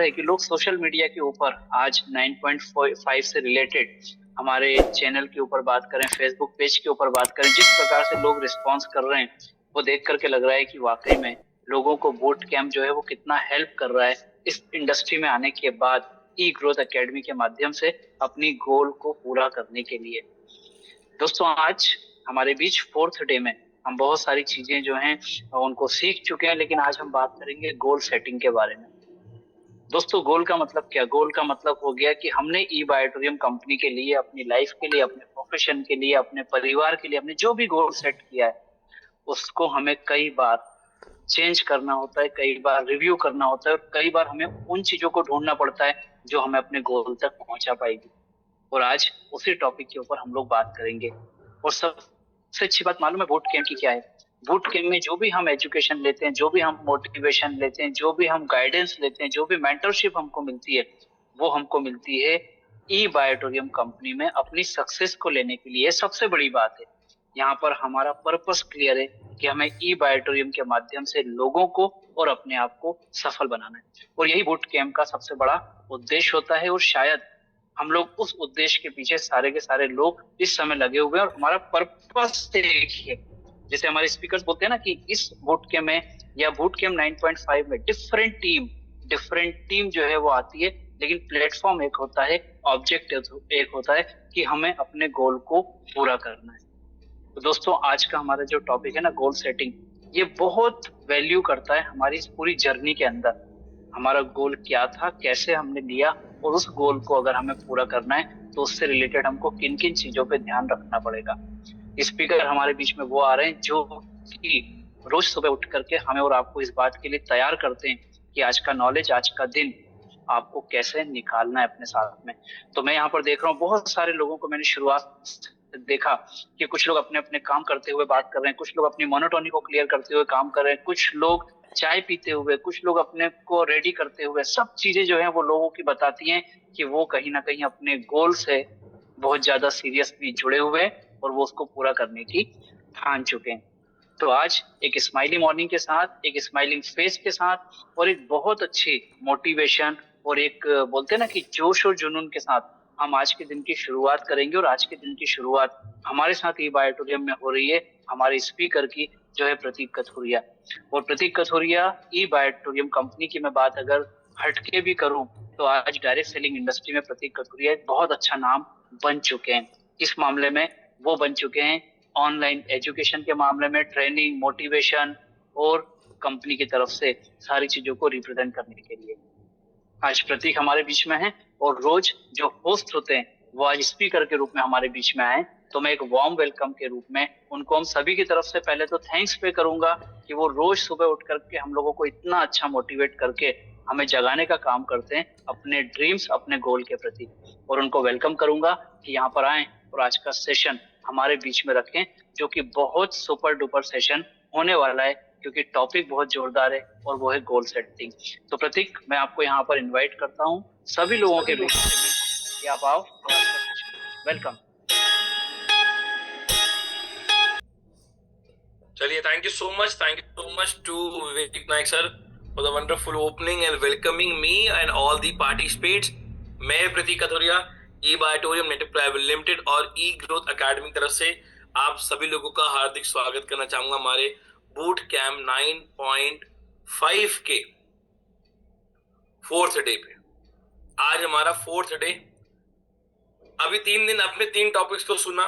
है कि लोग सोशल मीडिया के ऊपर आज 9.5 से रिलेटेड हमारे चैनल के ऊपर बात करें, फेसबुक पेज के ऊपर बात करें, जिस प्रकार से लोग रिस्पॉन्स कर रहे हैं वो देख करके लग रहा है कि वाकई में लोगों को बूट कैंप जो है वो कितना हेल्प कर रहा है इस इंडस्ट्री में आने के बाद ई ग्रोथ एकेडमी के माध्यम से अपनी गोल को पूरा करने के लिए। दोस्तों, आज हमारे बीच फोर्थ डे में हम बहुत सारी चीजें जो हैं उनको सीख चुके हैं, लेकिन आज हम बात करेंगे गोल सेटिंग के बारे में। दोस्तों, गोल का मतलब क्या? गोल का मतलब हो गया कि हमने ई बायोटोरियम कंपनी के लिए, अपनी लाइफ के लिए, अपने प्रोफेशन के लिए, अपने परिवार के लिए, अपने जो भी गोल सेट किया है उसको हमें कई बार चेंज करना होता है, कई बार रिव्यू करना होता है और कई बार हमें उन चीजों को ढूंढना पड़ता है जो हमें अपने गोल तक पहुंचा पाएगी। और आज उसी टॉपिक के ऊपर हम लोग बात करेंगे। और सबसे अच्छी बात मालूम है बूट कैंप की क्या है? बूट कैंप में जो भी हम एजुकेशन लेते हैं, जो भी हम मोटिवेशन लेते हैं, जो भी हम गाइडेंस लेते हैं, जो भी मेंटरशिप हमको मिलती है, वो हमको मिलती है ई बायोटोरियम कंपनी में अपनी सक्सेस को लेने के लिए। सबसे बड़ी बात है, यहाँ पर हमारा पर्पस क्लियर है कि हमें ई बायोटोरियम के माध्यम से लोगों को और अपने आप को सफल बनाना है। और यही बूट कैंप का सबसे बड़ा उद्देश्य होता है। और शायद हम लोग उस उद्देश्य के पीछे सारे के सारे लोग इस समय लगे हुए हैं और हमारा पर्पस एक ही है। जैसे हमारे स्पीकर्स बोलते हैं ना कि इस बूट कैंप में या बूट कैंप 9.5 में डिफरेंट टीम जो है वो आती है, लेकिन प्लेटफॉर्म एक होता है, ऑब्जेक्ट एक होता है कि हमें अपने गोल को पूरा करना है। तो दोस्तों, आज का हमारा जो टॉपिक है ना, गोल सेटिंग, ये बहुत वैल्यू करता है हमारी इस पूरी जर्नी के अंदर। हमारा गोल क्या था, कैसे हमने लिया, और उस गोल को अगर हमें पूरा करना है तो उससे रिलेटेड हमको किन किन चीजों पे ध्यान रखना पड़ेगा। स्पीकर हमारे बीच में वो आ रहे हैं जो कि रोज सुबह उठ करके हमें और आपको इस बात के लिए तैयार करते हैं कि आज का नॉलेज, आज का दिन आपको कैसे निकालना है अपने साथ में। तो मैं यहाँ पर देख रहा हूँ बहुत सारे लोगों को, मैंने शुरुआत से देखा कि कुछ लोग अपने अपने काम करते हुए बात कर रहे हैं, कुछ लोग अपनी मोनोटोनी को क्लियर करते हुए काम कर रहे हैं, कुछ लोग चाय पीते हुए, कुछ लोग अपने को रेडी करते हुए। सब चीजें जो है वो लोगों की बताती हैं कि वो कहीं ना कहीं अपने गोल से बहुत ज्यादा सीरियसली जुड़े हुए हैं और वो उसको पूरा करने की ठान चुके हैं। तो आज एक स्माइलिंग मॉर्निंग के साथ, एक स्माइलिंग फेस के साथ और एक बहुत अच्छी मोटिवेशन और एक बोलते हैं ना कि जोश और जुनून के साथ हम आज के दिन की शुरुआत करेंगे। और आज के दिन की शुरुआत हमारे साथ ई बायोटोरियम में हो रही है हमारे स्पीकर की, जो है प्रतीक कथुरिया। और प्रतीक कथुरिया ई बायोटोरियम कंपनी की मैं बात अगर हटके भी करूं तो आज डायरेक्ट सेलिंग इंडस्ट्री में प्रतीक कथुरिया एक बहुत अच्छा नाम बन चुके हैं। इस मामले में वो बन चुके हैं ऑनलाइन एजुकेशन के मामले में, ट्रेनिंग, मोटिवेशन और कंपनी की तरफ से सारी चीजों को रिप्रेजेंट करने के लिए आज प्रतीक हमारे बीच में है। और रोज जो होस्ट होते हैं वो आज स्पीकर के रूप में हमारे बीच में आए। तो मैं एक वार्म वेलकम के रूप में उनको हम सभी की तरफ से पहले तो थैंक्स पे करूंगा कि वो रोज सुबह उठ करके हम लोगों को इतना अच्छा मोटिवेट करके हमें जगाने का काम करते हैं अपने ड्रीम्स, अपने गोल के प्रति। और उनको वेलकम करूंगा कि यहाँ पर आए और आज का सेशन हमारे बीच में रखें, जो कि बहुत सुपर डुपर सेशन होने वाला है क्योंकि टॉपिक बहुत जोरदार है और वो है गोल सेटिंग। तो प्रतीक, मैं आपको यहाँ पर इनवाइट करता हूँ सभी लोगों के बीच में कि आप आओ और आज का सेशन वेलकम। चलिए, thank you so much to Vivek Nayak sir for the wonderful opening and welcoming me and all the participates. मैं Pratik Kathoria, E Biotorium network private limited और ई ग्रोथ एकेडमी की तरफ से आप सभी लोगों का हार्दिक स्वागत करना चाहूंगा हमारे बूट कैम्प 9.5 के फोर्थ डे पे। आज हमारा फोर्थ डे। अभी 3 दिन अपने 3 टॉपिक्स को सुना,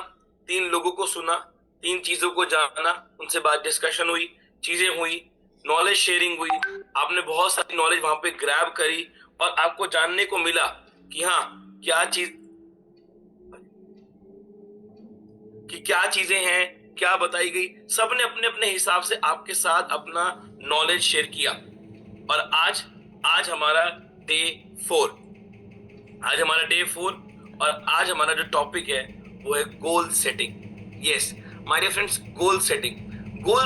3 लोगों को सुना, 3 चीजों को जाना, उनसे बात डिस्कशन हुई, चीजें हुई, नॉलेज शेयरिंग हुई। आपने बहुत सारी नॉलेज वहां पे ग्रैब करी और आपको जानने को मिला कि हाँ क्या चीजें हैं, क्या बताई गई। सबने अपने अपने हिसाब से आपके साथ अपना नॉलेज शेयर किया। और आज हमारा डे 4। आज हमारा डे 4 और आज हमारा जो टॉपिक है वो है goal setting. Yes my dear friends, goal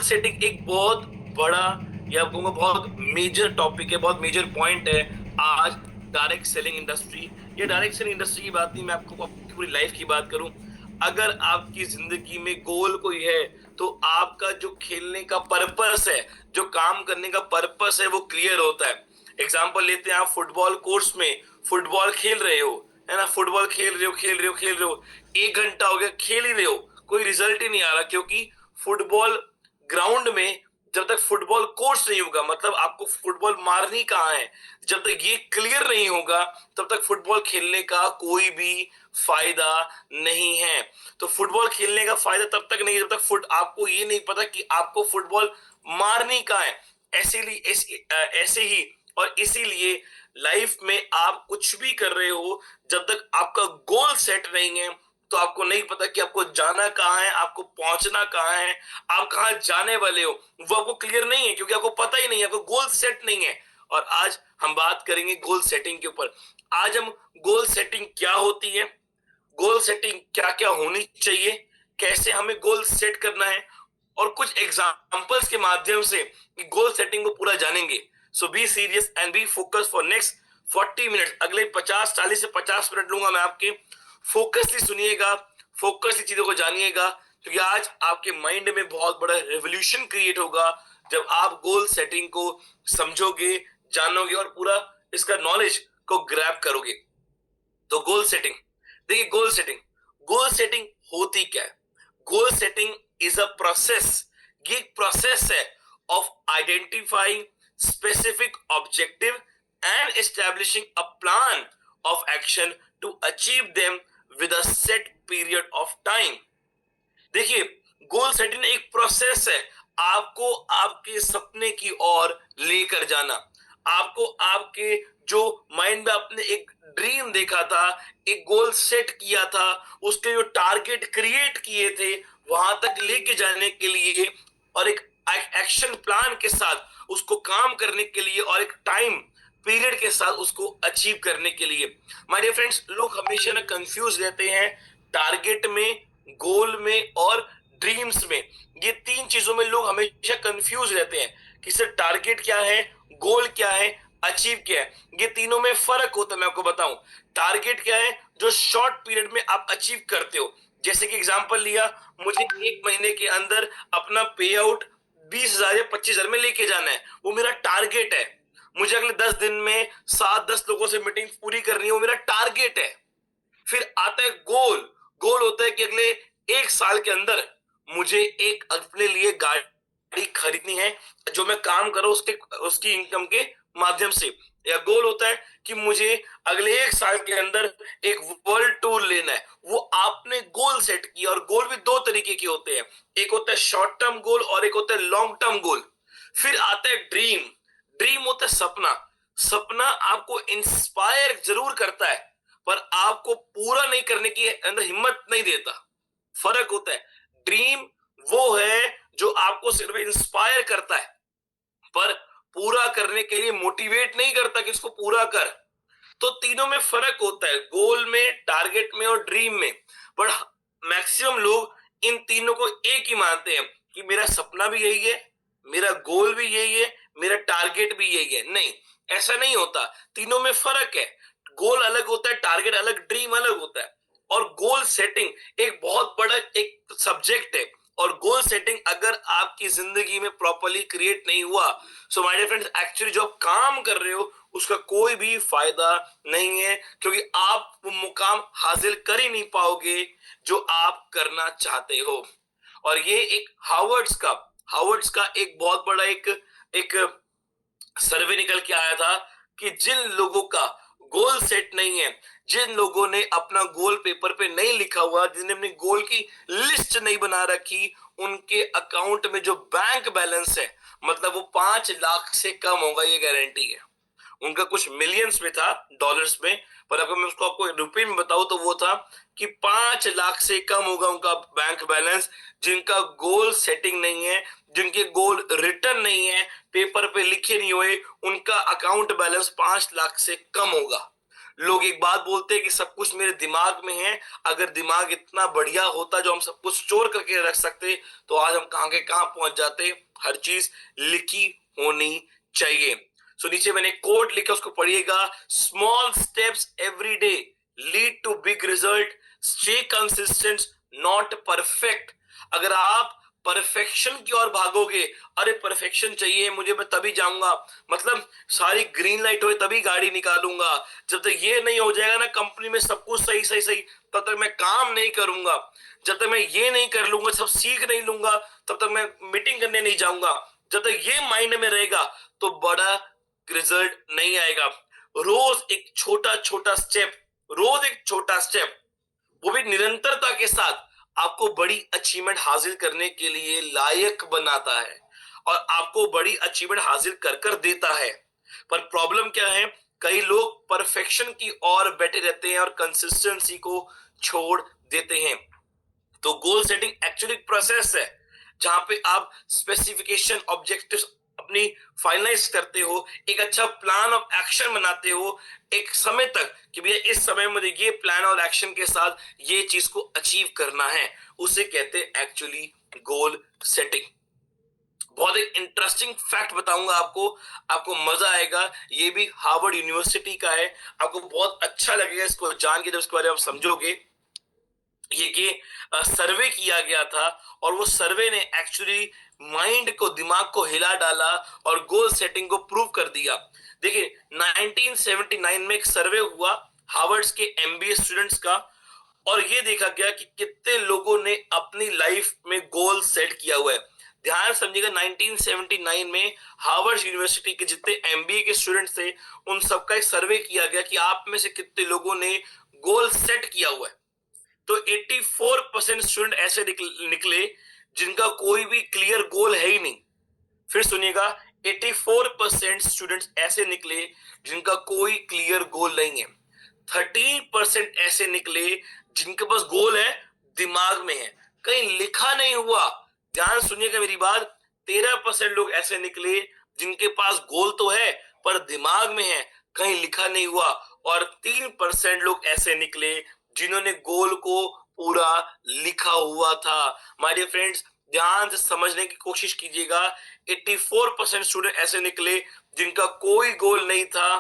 setting एक बहुत बड़ा या कहूंगा बहुत मेजर टॉपिक है, बहुत मेजर पॉइंट है आज डायरेक्ट सेलिंग इंडस्ट्री। या डायरेक्ट सेलिंग इंडस्ट्री की बात नहीं, मैं आपको अपनी पूरी लाइफ की बात करूं। अगर आपकी जिंदगी में गोल कोई है तो आपका जो खेलने का पर्पस है, जो काम करने का पर्पस है, वो क्लियर होता है। एग्जाम्पल लेते हैं, आप फुटबॉल कोर्स में फुटबॉल खेल रहे हो, है ना, फुटबॉल खेल रहे हो, 1 घंटा हो गया खेल ही रहे हो, कोई रिजल्ट ही नहीं आ रहा, क्योंकि फुटबॉल ग्राउंड में जब तक फुटबॉल कोर्स नहीं होगा, मतलब आपको फुटबॉल मारनी कहाँ है, जब तक ये क्लियर नहीं होगा तब तक फुटबॉल खेलने का कोई भी फायदा नहीं है। तो फुटबॉल खेलने का फायदा तब तक नहीं जब तक आपको ये नहीं पता कि आपको फुटबॉल मारनी कहाँ है। ऐसे ही और इसीलिए लाइफ में आप कुछ भी कर रहे हो, जब तक आपका गोल सेट नहीं है तो आपको नहीं पता कि आपको जाना कहाँ है, आपको पहुंचना कहाँ है, आप कहाँ जाने वाले हो, वो आपको क्लियर नहीं है, क्योंकि आपको पता ही नहीं है, आपको गोल सेट नहीं है। और आज हम बात करेंगे गोल सेटिंग के ऊपर। आज हम गोल सेटिंग क्या होती है, गोल सेटिंग क्या क्या होनी चाहिए, कैसे हमें गोल सेट करना है, और कुछ एग्जांपल्स के माध्यम से गोल सेटिंग को पूरा जानेंगे। So be serious and be focus for next 40 minute. अगले 40 से 50 मिनट लूंगा मैं आपके, फोकसली सुनिएगा, फोकसली चीजों को जानिएगा, क्योंकि आज आपके माइंड में बहुत बड़ा रेवोल्यूशन क्रिएट होगा जब आप गोल सेटिंग को समझोगे, जानोगे और पूरा इसका नॉलेज को ग्रैब करोगे। तो गोल सेटिंग, देखिए गोल सेटिंग होती क्या है। Goal setting is a process, ये एक प्रोसेस है of identifying specific objective and establishing a plan of action to achieve them with a set period of time. देखिए, गोल सेटिंग एक process है आपको आपके सपने की ओर लेकर जाना, आपको आपके जो माइंड में आपने एक ड्रीम देखा था, एक गोल सेट किया था, उसके जो टारगेट क्रिएट किए थे वहां तक लेके जाने के लिए, और एक एक्शन प्लान के साथ उसको काम करने के लिए, और एक टाइम पीरियड के साथ उसको अचीव करने के लिए। माय डियर फ्रेंड्स, लोग हमेशा ना कंफ्यूज रहते हैं टारगेट में, गोल में और ड्रीम्स में। ये 3 चीजों में लोग हमेशा कंफ्यूज रहते हैं कि सर टारगेट क्या है, गोल क्या है, अचीव क्या है। ये तीनों में फर्क होता है। मैं आपको बताऊं, टारगेट क्या है, जो शॉर्ट पीरियड में आप अचीव करते हो। जैसे कि एग्जांपल लिया, मुझे 1 महीने के अंदर अपना पे आउट 20,000 या 25,000 में लेके जाना है, वो मेरा टारगेट है। मुझे अगले 10 दिन में 7-10 लोगों से मीटिंग पूरी करनी है, वो मेरा टारगेट है। फिर आता है गोल। गोल होता है कि अगले 1 साल के अंदर मुझे एक अपने लिए गाड़ी खरीदनी है, जो मैं काम कर रहा हूं उसकी इनकम के माध्यम से। या गोल होता है कि मुझे अगले 1 साल के अंदर एक वर्ल्ड टूर लेना है। वो आपने गोल सेट किया। और गोल भी 2 तरीके के होते हैं, एक होता है शॉर्ट टर्म गोल और एक होता है लॉन्ग टर्म गोल। फिर आता है ड्रीम। ड्रीम होता है सपना। सपना आपको इंस्पायर जरूर करता है, पर आपको पूरा नहीं करने की अंदर हिम्मत नहीं देता। फर्क होता है। ड्रीम वो है जो आपको सिर्फ इंस्पायर करता है, पर पूरा करने के लिए मोटिवेट नहीं करता कि इसको पूरा कर। तो तीनों में फर्क होता है, गोल में, टारगेट में और ड्रीम में। पर मैक्सिमम लोग इन तीनों को एक ही मानते हैं कि मेरा सपना भी यही है, मेरा गोल भी यही है, मेरा टारगेट भी यही है। नहीं, ऐसा नहीं होता। तीनों में फर्क है। गोल अलग होता है, टारगेट अलग, ड्रीम अलग होता है। और गोल सेटिंग एक बहुत बड़ा एक सब्जेक्ट है। और गोल सेटिंग अगर आपकी जिंदगी में प्रॉपर्ली क्रिएट नहीं हुआ, so my dear friends, actually जो आप काम कर रहे हो उसका कोई भी फायदा नहीं है, क्योंकि आप वो मुकाम हासिल कर ही नहीं पाओगे जो आप करना चाहते हो। और ये एक हार्वर्ड्स का एक बहुत बड़ा एक सर्वे निकल के आया था कि जिन लोगों का गोल सेट नहीं है, जिन लोगों ने अपना गोल पेपर पे नहीं लिखा हुआ, जिन्होंने अपनी गोल की लिस्ट नहीं बना रखी, उनके अकाउंट में जो बैंक बैलेंस है, मतलब वो 5 लाख से कम होगा, ये गारंटी है। उनका कुछ मिलियंस में था, डॉलर्स में, पर अगर मैं उसको आपको रुपए में बताऊं तो वो था कि 5 लाख से कम होगा उनका बैंक बैलेंस, जिनका गोल सेटिंग नहीं है, जिनके गोल रिटर्न नहीं है, पेपर पे लिखे नहीं हुए, उनका अकाउंट बैलेंस 5 लाख से कम होगा। लोग एक बात बोलते हैं कि सब कुछ मेरे दिमाग में है। अगर दिमाग इतना बढ़िया होता जो हम सब कुछ स्टोर करके रख सकते, तो आज हम कहां के कहां पहुंच जाते। हर चीज लिखी होनी चाहिए। सो नीचे मैंने कोट लिखा, उसको पढ़िएगा। Small steps every day lead to big result, stay consistent, not perfect. अगर आप परफेक्शन की ओर भागोगे, अरे परफेक्शन चाहिए मुझे, मैं तभी जाऊंगा, मतलब सारी ग्रीन लाइट हो तभी गाड़ी निकालूंगा, जब तक ये नहीं हो जाएगा ना कंपनी में सब कुछ सही सही सही, तब तक मैं काम नहीं करूंगा, जब तक मैं ये नहीं कर लूंगा, सब सीख नहीं लूंगा, तब तक मैं मीटिंग करने नहीं जाऊंगा, जब तक ये माइंड में रहेगा तो बड़ा रिजल्ट नहीं आएगा। रोज एक छोटा छोटा स्टेप, रोज एक छोटा स्टेप, वो भी निरंतरता के साथ आपको बड़ी अचीवमेंट हासिल करने के लिए लायक बनाता है और आपको बड़ी अचीवमेंट हासिल कर कर देता है। पर प्रॉब्लम क्या है, कई लोग परफेक्शन की ओर बैठे रहते हैं और कंसिस्टेंसी को छोड़ देते हैं। तो गोल सेटिंग एक्चुअली प्रोसेस है जहां पे आप स्पेसिफिकेशन ऑब्जेक्टिव्स अपनी फाइनलाइज करते हो, एक अच्छा प्लान ऑफ एक्शन बनाते हो एक समय तक कि भैया इस समय मुझे ये प्लान और एक्शन के साथ ये चीज को अचीव करना है, उसे कहते हैं एक्चुअली गोल सेटिंग। बहुत एक इंटरेस्टिंग फैक्ट बताऊंगा आपको, आपको मजा आएगा, ये भी हार्वर्ड यूनिवर्सिटी का है, आपको बहुत अच्छा लगेगा इसको जान के जब इसके बारे में आप समझोगे। ये सर्वे किया गया था और वो सर्वे ने एक्चुअली माइंड को, दिमाग को हिला डाला और गोल सेटिंग को प्रूव कर दिया। देखिए 1979 में एक सर्वे हुआ हार्वर्ड के एमबीए स्टूडेंट्स का, और ये देखा गया कि कितने लोगों ने अपनी लाइफ में गोल सेट किया हुआ है। ध्यान समझिएगा 1979 में हार्वर्ड यूनिवर्सिटी के जितने एमबीए के स्टूडेंट्स थे उन सबका एक सर्वे किया गया कि आप में से कितने लोगों ने गोल सेट किया हुआ है। तो 84% स्टूडेंट ऐसे निकले जिनका कोई भी क्लियर गोल है ही नहीं। फिर सुनिएगा 84% स्टूडेंट्स ऐसे निकले जिनका कोई क्लियर गोल नहीं है। 13% ऐसे निकले जिनके पास गोल है, दिमाग में है, कहीं लिखा नहीं हुआ। ध्यान सुनिएगा मेरी बात, 13% लोग ऐसे निकले जिनके पास गोल तो है पर दिमाग में है, कहीं लिखा नहीं हुआ। और 3% लोग ऐसे निकले जिन्होंने गोल को पूरा लिखा हुआ था। माय डियर फ्रेंड्स, ध्यान से समझने की कोशिश कीजिएगा। 84% स्टूडेंट ऐसे निकले जिनका कोई गोल नहीं था,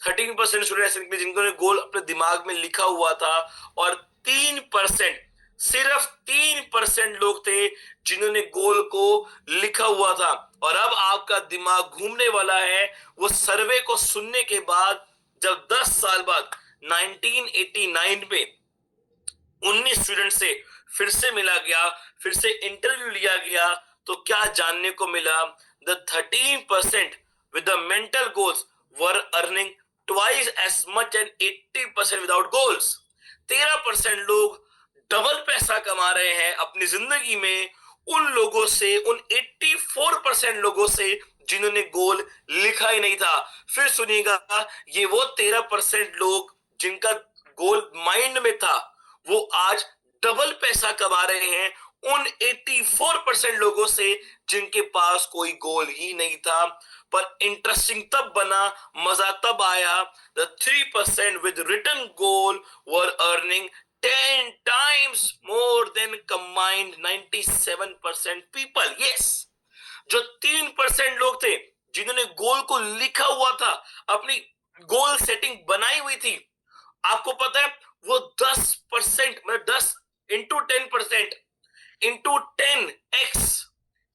13% स्टूडेंट ऐसे निकले जिन्होंने गोल अपने दिमाग में लिखा हुआ था, और 3%, सिर्फ 3% लोग थे जिन्होंने गोल को लिखा हुआ था। और अब आपका दिमाग घूमने वाला है वो सर्वे को सुनने के बाद, जब 10 साल बाद 1989 में 19 स्टूडेंट से फिर से मिला गया, फिर से इंटरव्यू लिया गया, तो क्या जानने को मिला, the 13% with the mental goals were earning twice as much and 80% without goals। 13% लोग डबल पैसा कमा रहे हैं अपनी जिंदगी में उन लोगों से, उन 84% लोगों से जिन्होंने गोल लिखा ही नहीं था। फिर सुनिएगा, ये वो 13% लोग जिनका गोल माइंड में था वो आज डबल पैसा कमा रहे हैं उन 84% लोगों से जिनके पास कोई गोल ही नहीं था। पर इंटरेस्टिंग तब बना, मजा तब आया, the 3% with written goal were earning 10 times more than combined 97% people। yes, जो 3% लोग थे जिन्होंने गोल को लिखा हुआ था, अपनी गोल सेटिंग बनाई हुई थी, आपको पता है वो 10%, मतलब 10 इंटू 10%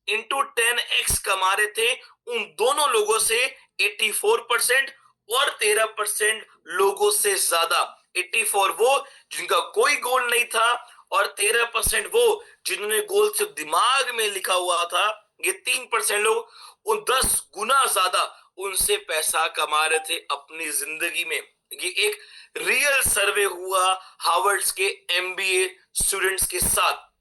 इंटू 10x कमा रहे थे उन दोनों लोगों से 84% और 13% लोगों से ज्यादा। 84 वो जिनका कोई गोल नहीं था और 13% वो जिन्होंने गोल सिर्फ दिमाग में लिखा हुआ था। ये 3% लोग उन 10 गुना ज्यादा उनसे पैसा कमा रहे थे अपनी जिंदगी में। ये एक रियल सर्वे हुआ हार्वर्ड के एमबीए स्टूडेंट्स के साथ।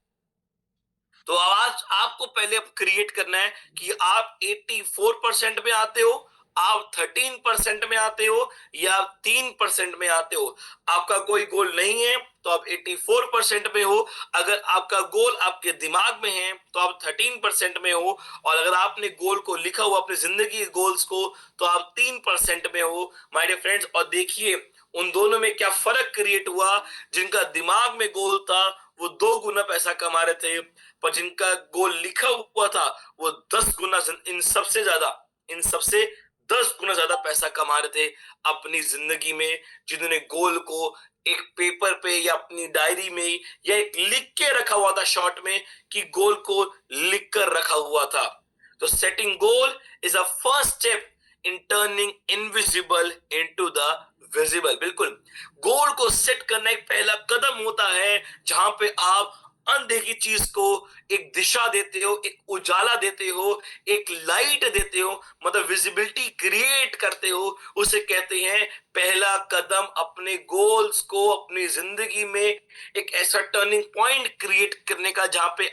तो आज आपको पहले अब क्रिएट करना है कि आप 84% में आते हो, आप 13% में आते हो या 3% में आते हो। आपका कोई गोल नहीं है तो आप 84% में हो, अगर आपका गोल आपके दिमाग में है तो आप 13% में हो, और अगर आपने गोल को लिखा हुआ अपनी जिंदगी के गोल्स को तो आप 3% में हो माय डियर फ्रेंड्स। और देखिए उन दोनों में क्या फर्क क्रिएट हुआ, जिनका दिमाग में गोल था वो 2 गुना पैसा कमा रहे थे, पर जिनका गोल लिखा हुआ था वो 10 गुना, इन सबसे 10 गुना ज्यादा पैसा कमा रहे थे अपनी जिंदगी में, जिन्होंने गोल को एक पेपर पे या अपनी डायरी में या एक लिख के रखा हुआ था शॉर्ट में कि गोल को लिख कर रखा हुआ था। तो setting goal is a first step in turning invisible into the visible. बिल्कुल, गोल को सेट करना एक पहला कदम होता है जहां पे आप अनदेखी चीज को एक दिशा देते हो, एक उजाला देते हो, एक लाइट देते हो, मतलब विजिबिलिटी क्रिएट करते हो। उसे कहते हैं पहला कदम अपने गोल्स को अपनी जिंदगी में एक ऐसा टर्निंग पॉइंट क्रिएट करने का जहां पे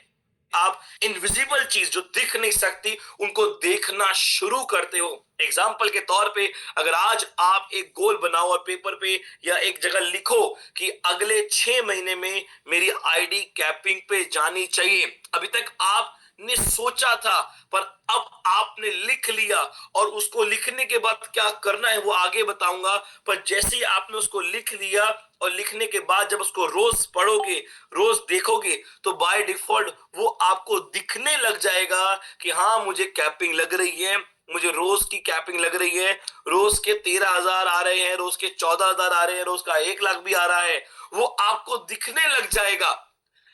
आप इनविजिबल चीज जो दिख नहीं सकती उनको देखना शुरू करते हो। एग्जाम्पल के तौर पे अगर आज आप एक गोल बनाओ और पेपर पे या एक जगह लिखो कि अगले 6 महीने में मेरी आईडी कैपिंग पे जानी चाहिए। अभी तक आपने सोचा था पर अब आपने लिख लिया और उसको लिखने के बाद क्या करना है वो आगे बताऊंगा। पर जैसे ही आपने उसको लिख लिया और लिखने के बाद जब उसको रोज पढ़ोगे, रोज देखोगे, तो बाय डिफॉल्ट वो आपको दिखने लग जाएगा कि हाँ मुझे कैपिंग लग रही है, मुझे रोज की कैपिंग लग रही है। रोज के 13,000 आ रहे हैं, रोज के 14,000 आ रहे हैं, रोज का 1 लाख भी आ रहा है, वो आपको दिखने लग जाएगा।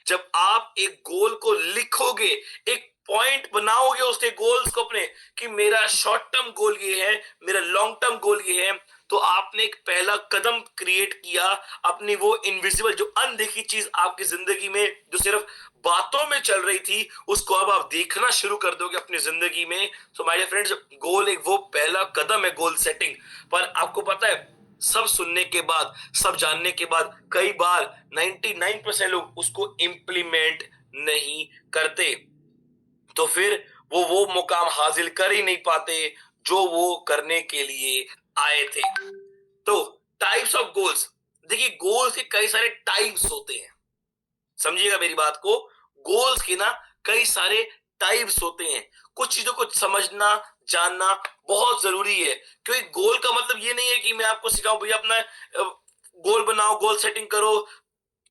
जब आप एक गोल को लिखोगे, एक पॉइंट बनाओगे उसके गोल्स को अपने कि मेरा शॉर्ट टर्म गोल ये है, मेरा लॉन्ग टर्म गोल ये है, तो आपने एक पहला कदम क्रिएट किया अपनी वो इनविजिबल जो अनदेखी चीज आपकी जिंदगी में जो सिर्फ बातों में चल रही थी उसको अब आप देखना शुरू कर दोगे अपनी जिंदगी में। सो माय डियर फ्रेंड्स, गोल एक वो पहला कदम है गोल सेटिंग। पर आपको पता है सब सुनने के बाद, सब जानने के बाद कई बार 99% लोग उसको इंप्लीमेंट नहीं करते, तो फिर वो मुकाम हासिल कर ही नहीं पाते जो वो करने के लिए आए थे। तो टाइप्स ऑफ गोल्स, देखिए गोल्स के कई सारे टाइप्स होते हैं, समझिएगा मेरी बात को। गोल्स के ना कई सारे टाइप्स होते हैं। कुछ चीजों को समझना जानना बहुत जरूरी है, क्योंकि गोल का मतलब ये नहीं है कि मैं आपको सिखाऊं भैया अपना गोल बनाओ, गोल सेटिंग करो,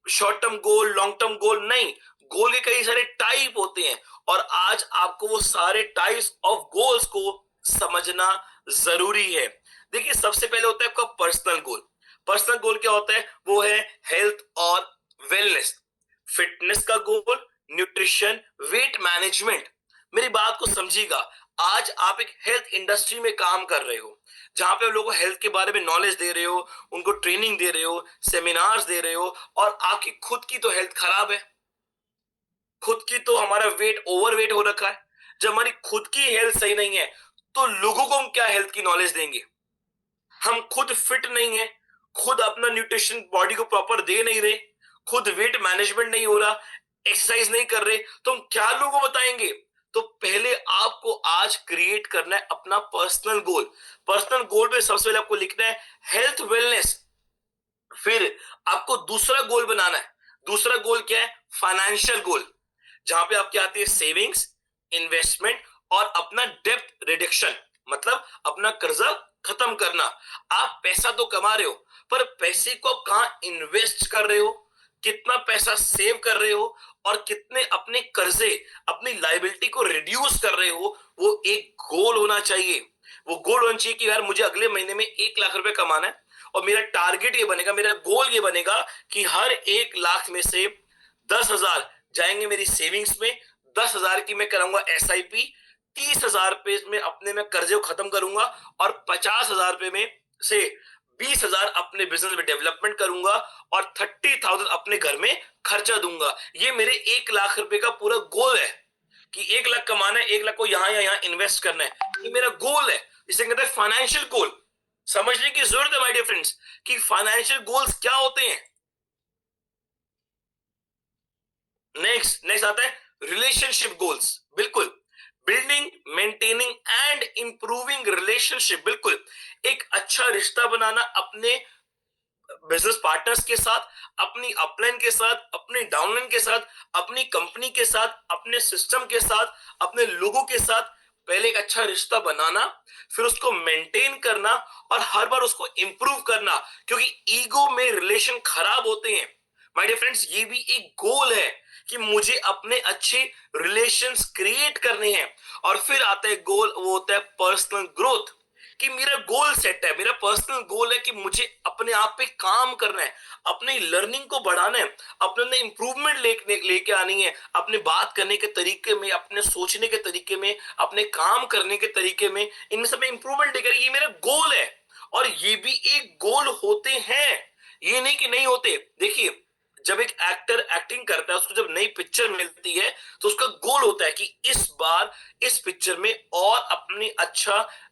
short term goal, long term goal, नहीं। गोल के कई सारे टाइप होते हैं और आज आपको वो सारे टाइप्स ऑफ गोल्स को समझना जरूरी है। देखिए सबसे पहले होता है आपका पर्सनल गोल। पर्सनल गोल क्या होता है? वो है हेल्थ और वेलनेस, फिटनेस का गोल, न्यूट्रिशन, वेट मैनेजमेंट। मेरी बात को समझिएगा, आज आप एक हेल्थ इंडस्ट्री में काम कर रहे हो जहां पे लोगों को हेल्थ के बारे में नॉलेज दे रहे हो, उनको ट्रेनिंग दे रहे हो, सेमिनार्स दे रहे हो, और आपकी खुद की तो हेल्थ खराब है, खुद की तो हमारा वेट ओवर वेट हो रखा है। जब हमारी खुद की हेल्थ सही नहीं है तो लोगों को हम क्या हेल्थ की नॉलेज देंगे? हम खुद फिट नहीं है, खुद अपना न्यूट्रिशन बॉडी को प्रॉपर दे नहीं रहे, खुद वेट मैनेजमेंट नहीं हो रहा, एक्सरसाइज नहीं कर रहे, तो हम क्या लोगों को बताएंगे? तो पहले आपको आज क्रिएट करना है अपना पर्सनल गोल। पर्सनल गोल में सबसे पहले आपको लिखना है हेल्थ वेलनेस। फिर आपको दूसरा गोल बनाना है। दूसरा गोल क्या है? फाइनेंशियल गोल, जहां पे आपकी आती है सेविंग्स, इन्वेस्टमेंट और अपना डेब्ट रिडक्शन, मतलब अपना कर्जा खत्म करना। आप पैसा तो कमा रहे हो पर पैसे को आप कहां इन्वेस्ट कर रहे हो, कितना पैसा सेव कर रहे हो और कितने अपने कर्जे, अपनी लाइबिलिटी को रिड्यूस कर रहे हो, वो एक गोल होना चाहिए। वो गोल होना चाहिए कि यार मुझे अगले महीने में 1 लाख रुपए कमाना है और मेरा टारगेट ये बनेगा, मेरा गोल ये बनेगा कि हर 1 लाख में से 10,000 जाएंगे मेरी सेविंग्स में, 10,000 की मैं कराऊंगा SIP, 30,000 रुपए में अपने मैं कर्जे को खत्म करूंगा और 50,000 रुपए में से 20,000 अपने बिजनेस में डेवलपमेंट करूंगा और 30,000 अपने घर में खर्चा दूंगा। ये मेरे 1 लाख रुपए का पूरा गोल है कि 1 लाख कमाना है, 1 लाख को यहां या यहां इन्वेस्ट करना है, ये मेरा गोल है। इसे कहते हैं फाइनेंशियल गोल। समझने की जरूरत है माय डियर फ्रेंड्स कि फाइनेंशियल गोल्स क्या होते हैं। नेक्स्ट आता है रिलेशनशिप गोल्स। बिल्कुल, building, maintaining and improving relationship. बिल्कुल, एक अच्छा रिश्ता बनाना अपने बिजनेस पार्टनर्स के साथ, अपनी अपलाइन के साथ, अपनी डाउनलाइन के साथ, अपनी कंपनी के साथ, अपने सिस्टम के साथ, अपने लोगों के साथ। पहले एक अच्छा रिश्ता बनाना, फिर उसको मेंटेन करना और हर बार उसको इंप्रूव करना, क्योंकि ईगो में रिलेशन खराब होते हैं। माय डियर फ्रेंड्स, ये भी एक गोल है कि मुझे अपने अच्छे रिलेशंस क्रिएट करने हैं। और फिर आता है गोल, वो होता है पर्सनल ग्रोथ। कि मेरा गोल सेट है, मेरा पर्सनल गोल है कि मुझे अपने आप पे काम करना है, अपने लर्निंग को बढ़ाना है, अपने अंदर इंप्रूवमेंट लेके आनी है, अपने बात करने के तरीके में, अपने सोचने के तरीके में, अपने काम करने के तरीके में, इनमें सब में इंप्रूवमेंट लेकर, ये मेरा गोल है। और ये भी एक गोल होते हैं, ये नहीं कि नहीं होते। देखिए, जब एक एक्टर एक्टिंग करता है, उसको जब नई पिक्चर मिलती है तो उसका गोल होता है कि इस बार इस पिक्चर में और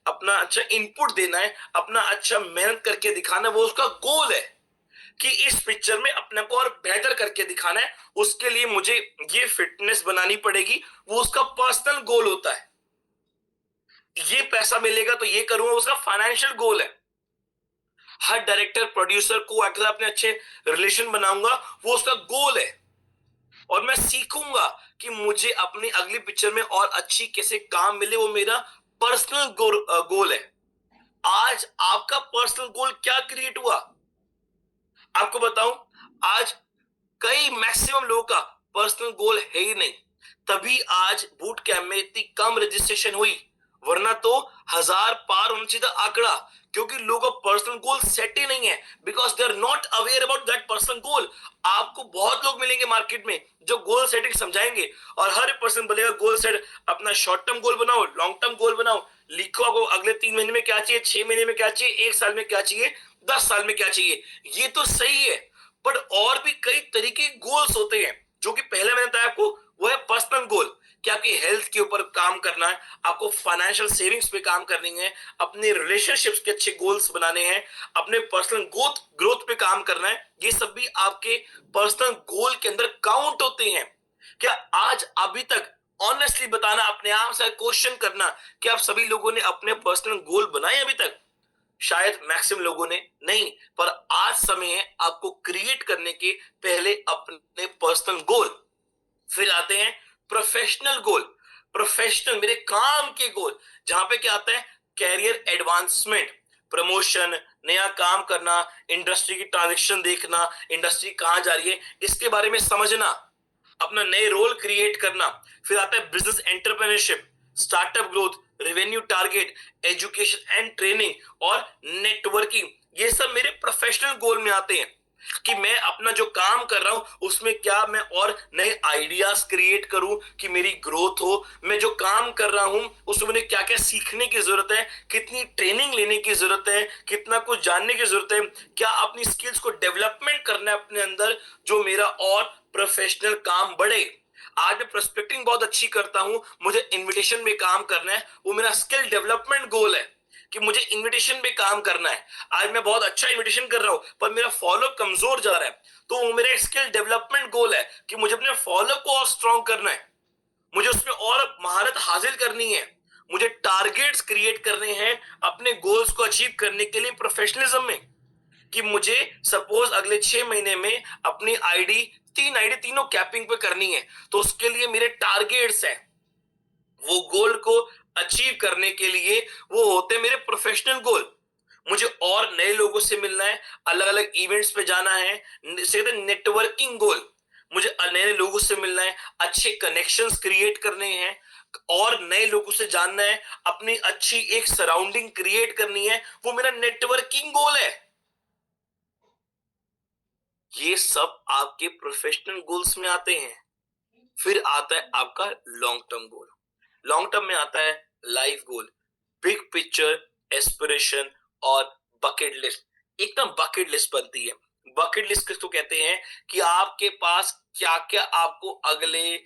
अपना अच्छा इनपुट देना है, अपना अच्छा मेहनत करके दिखाना है, वो उसका गोल है कि इस पिक्चर में अपने को और बेहतर करके दिखाना है, उसके लिए मुझे ये फिटनेस बनानी पड़ेगी, वो उसका पर्सनल गोल होता है। ये पैसा मिलेगा तो ये करूंगा, उसका फाइनेंशियल गोल है। हर डायरेक्टर, प्रोड्यूसर को एक्टर अपने अच्छे रिलेशन बनाऊंगा, वो उसका गोल है। और मैं सीखूंगा कि मुझे अपनी अगली पिक्चर में और अच्छी कैसे काम मिले, वो मेरा पर्सनल गोल है। आज आपका पर्सनल गोल क्या क्रिएट हुआ? आपको बताऊं, आज कई मैक्सिमम लोगों का पर्सनल गोल है ही नहीं, तभी आज बूट कैंप में इतनी कम रजिस्ट्रेशन हुई, वरना तो 1000 पार होना चाहिए था आंकड़ा, क्योंकि लोगों का पर्सनल गोल सेट ही नहीं है, because they are not aware about that personal goal. आपको बहुत लोग मिलेंगे मार्केट में जो गोल सेटिंग समझाएंगे, और हर पर्सन बोलेगा गोल सेट, अपना शॉर्ट टर्म गोल बनाओ, लॉन्ग टर्म गोल बनाओ, लिखो आपको अगले 3 महीने में क्या चाहिए, 6 महीने में क्या चाहिए, 1 साल में क्या चाहिए, 10 साल में क्या चाहिए। ये तो सही है, बट और भी कई तरीके के गोल्स होते हैं, जो कि पहले मैंने बताया आपको, वो है पर्सनल गोल कि आपकी हेल्थ के ऊपर काम करना है, आपको फाइनेंशियल सेविंग्स पे काम करनी है, अपने रिलेशनशिप्स के अच्छे गोल्स बनाने हैं, अपने पर्सनल ग्रोथ पे काम करना है। ये सब भी आपके पर्सनल गोल के अंदर काउंट होते हैं। क्या आज अभी तक ऑनेस्टली बताना, अपने आप से क्वेश्चन करना कि आप सभी लोगों ने अपने पर्सनल गोल बनाए अभी तक? शायद मैक्सिमम लोगों ने नहीं, पर आज समय है आपको क्रिएट करने के पहले अपने पर्सनल गोल। फिर आते हैं प्रोफेशनल गोल, प्रोफेशनल मेरे काम के गोल, जहां पे क्या आता है, कैरियर एडवांसमेंट, प्रमोशन, नया काम करना, इंडस्ट्री की ट्रांजेक्शन देखना, इंडस्ट्री कहां जा रही है इसके बारे में समझना, अपना नए रोल क्रिएट करना। फिर आता है business entrepreneurship, startup growth, revenue target, education and training और नेटवर्किंग। ये सब मेरे प्रोफेशनल गोल में आते हैं कि मैं अपना जो काम कर रहा हूं उसमें क्या मैं और नए आइडियाज क्रिएट करूं कि मेरी ग्रोथ हो। मैं जो काम कर रहा हूं उसमें मुझे क्या क्या सीखने की जरूरत है, कितनी ट्रेनिंग लेने की जरूरत है, कितना कुछ जानने की जरूरत है, क्या अपनी स्किल्स को डेवलपमेंट करना है अपने अंदर, जो मेरा और प्रोफेशनल काम बढ़े। आज मैं प्रोस्पेक्टिंग बहुत अच्छी करता हूं, मुझे इनविटेशन में काम करना है, वो मेरा स्किल डेवलपमेंट गोल है कि मुझे इनविटेशन पे काम करना है। आज मैं बहुत अच्छा इनविटेशन कर रहा हूं, पर मेरा फॉलो कमजोर जा रहा है, तो वो मेरा स्किल डेवलपमेंट गोल है कि मुझे अपने फॉलो को और स्ट्रॉन्ग करना है, मुझे उसमें और महारत हासिल करनी है, मुझे टारगेट्स क्रिएट करने हैं अपने गोल्स को अचीव करने के लिए प्रोफेशनलिज्म में, कि मुझे सपोज अगले 6 महीने में अपनी तीन आईडी तीनों कैपिंग पे करनी है, तो उसके लिए मेरे टारगेट्स हैं, वो गोल को अचीव करने के लिए वो होते हैं मेरे प्रोफेशनल गोल। मुझे और नए लोगों से मिलना है, अलग अलग इवेंट्स पे जाना है, नेटवर्किंग गोल, मुझे नए लोगों से मिलना है, अच्छे कनेक्शंस क्रिएट करने हैं, और नए लोगों से जानना है, अपनी अच्छी एक सराउंडिंग क्रिएट करनी है, वो मेरा नेटवर्किंग गोल है। ये सब आपके प्रोफेशनल गोल्स में आते हैं। फिर आता है आपका long term goal. Long term में आता है life goal, big picture, aspiration और बकेट लिस्ट। एकदम बकेट लिस्ट बनती है। बकेट लिस्ट किसको कहते हैं कि आपके पास क्या क्या आपको अगले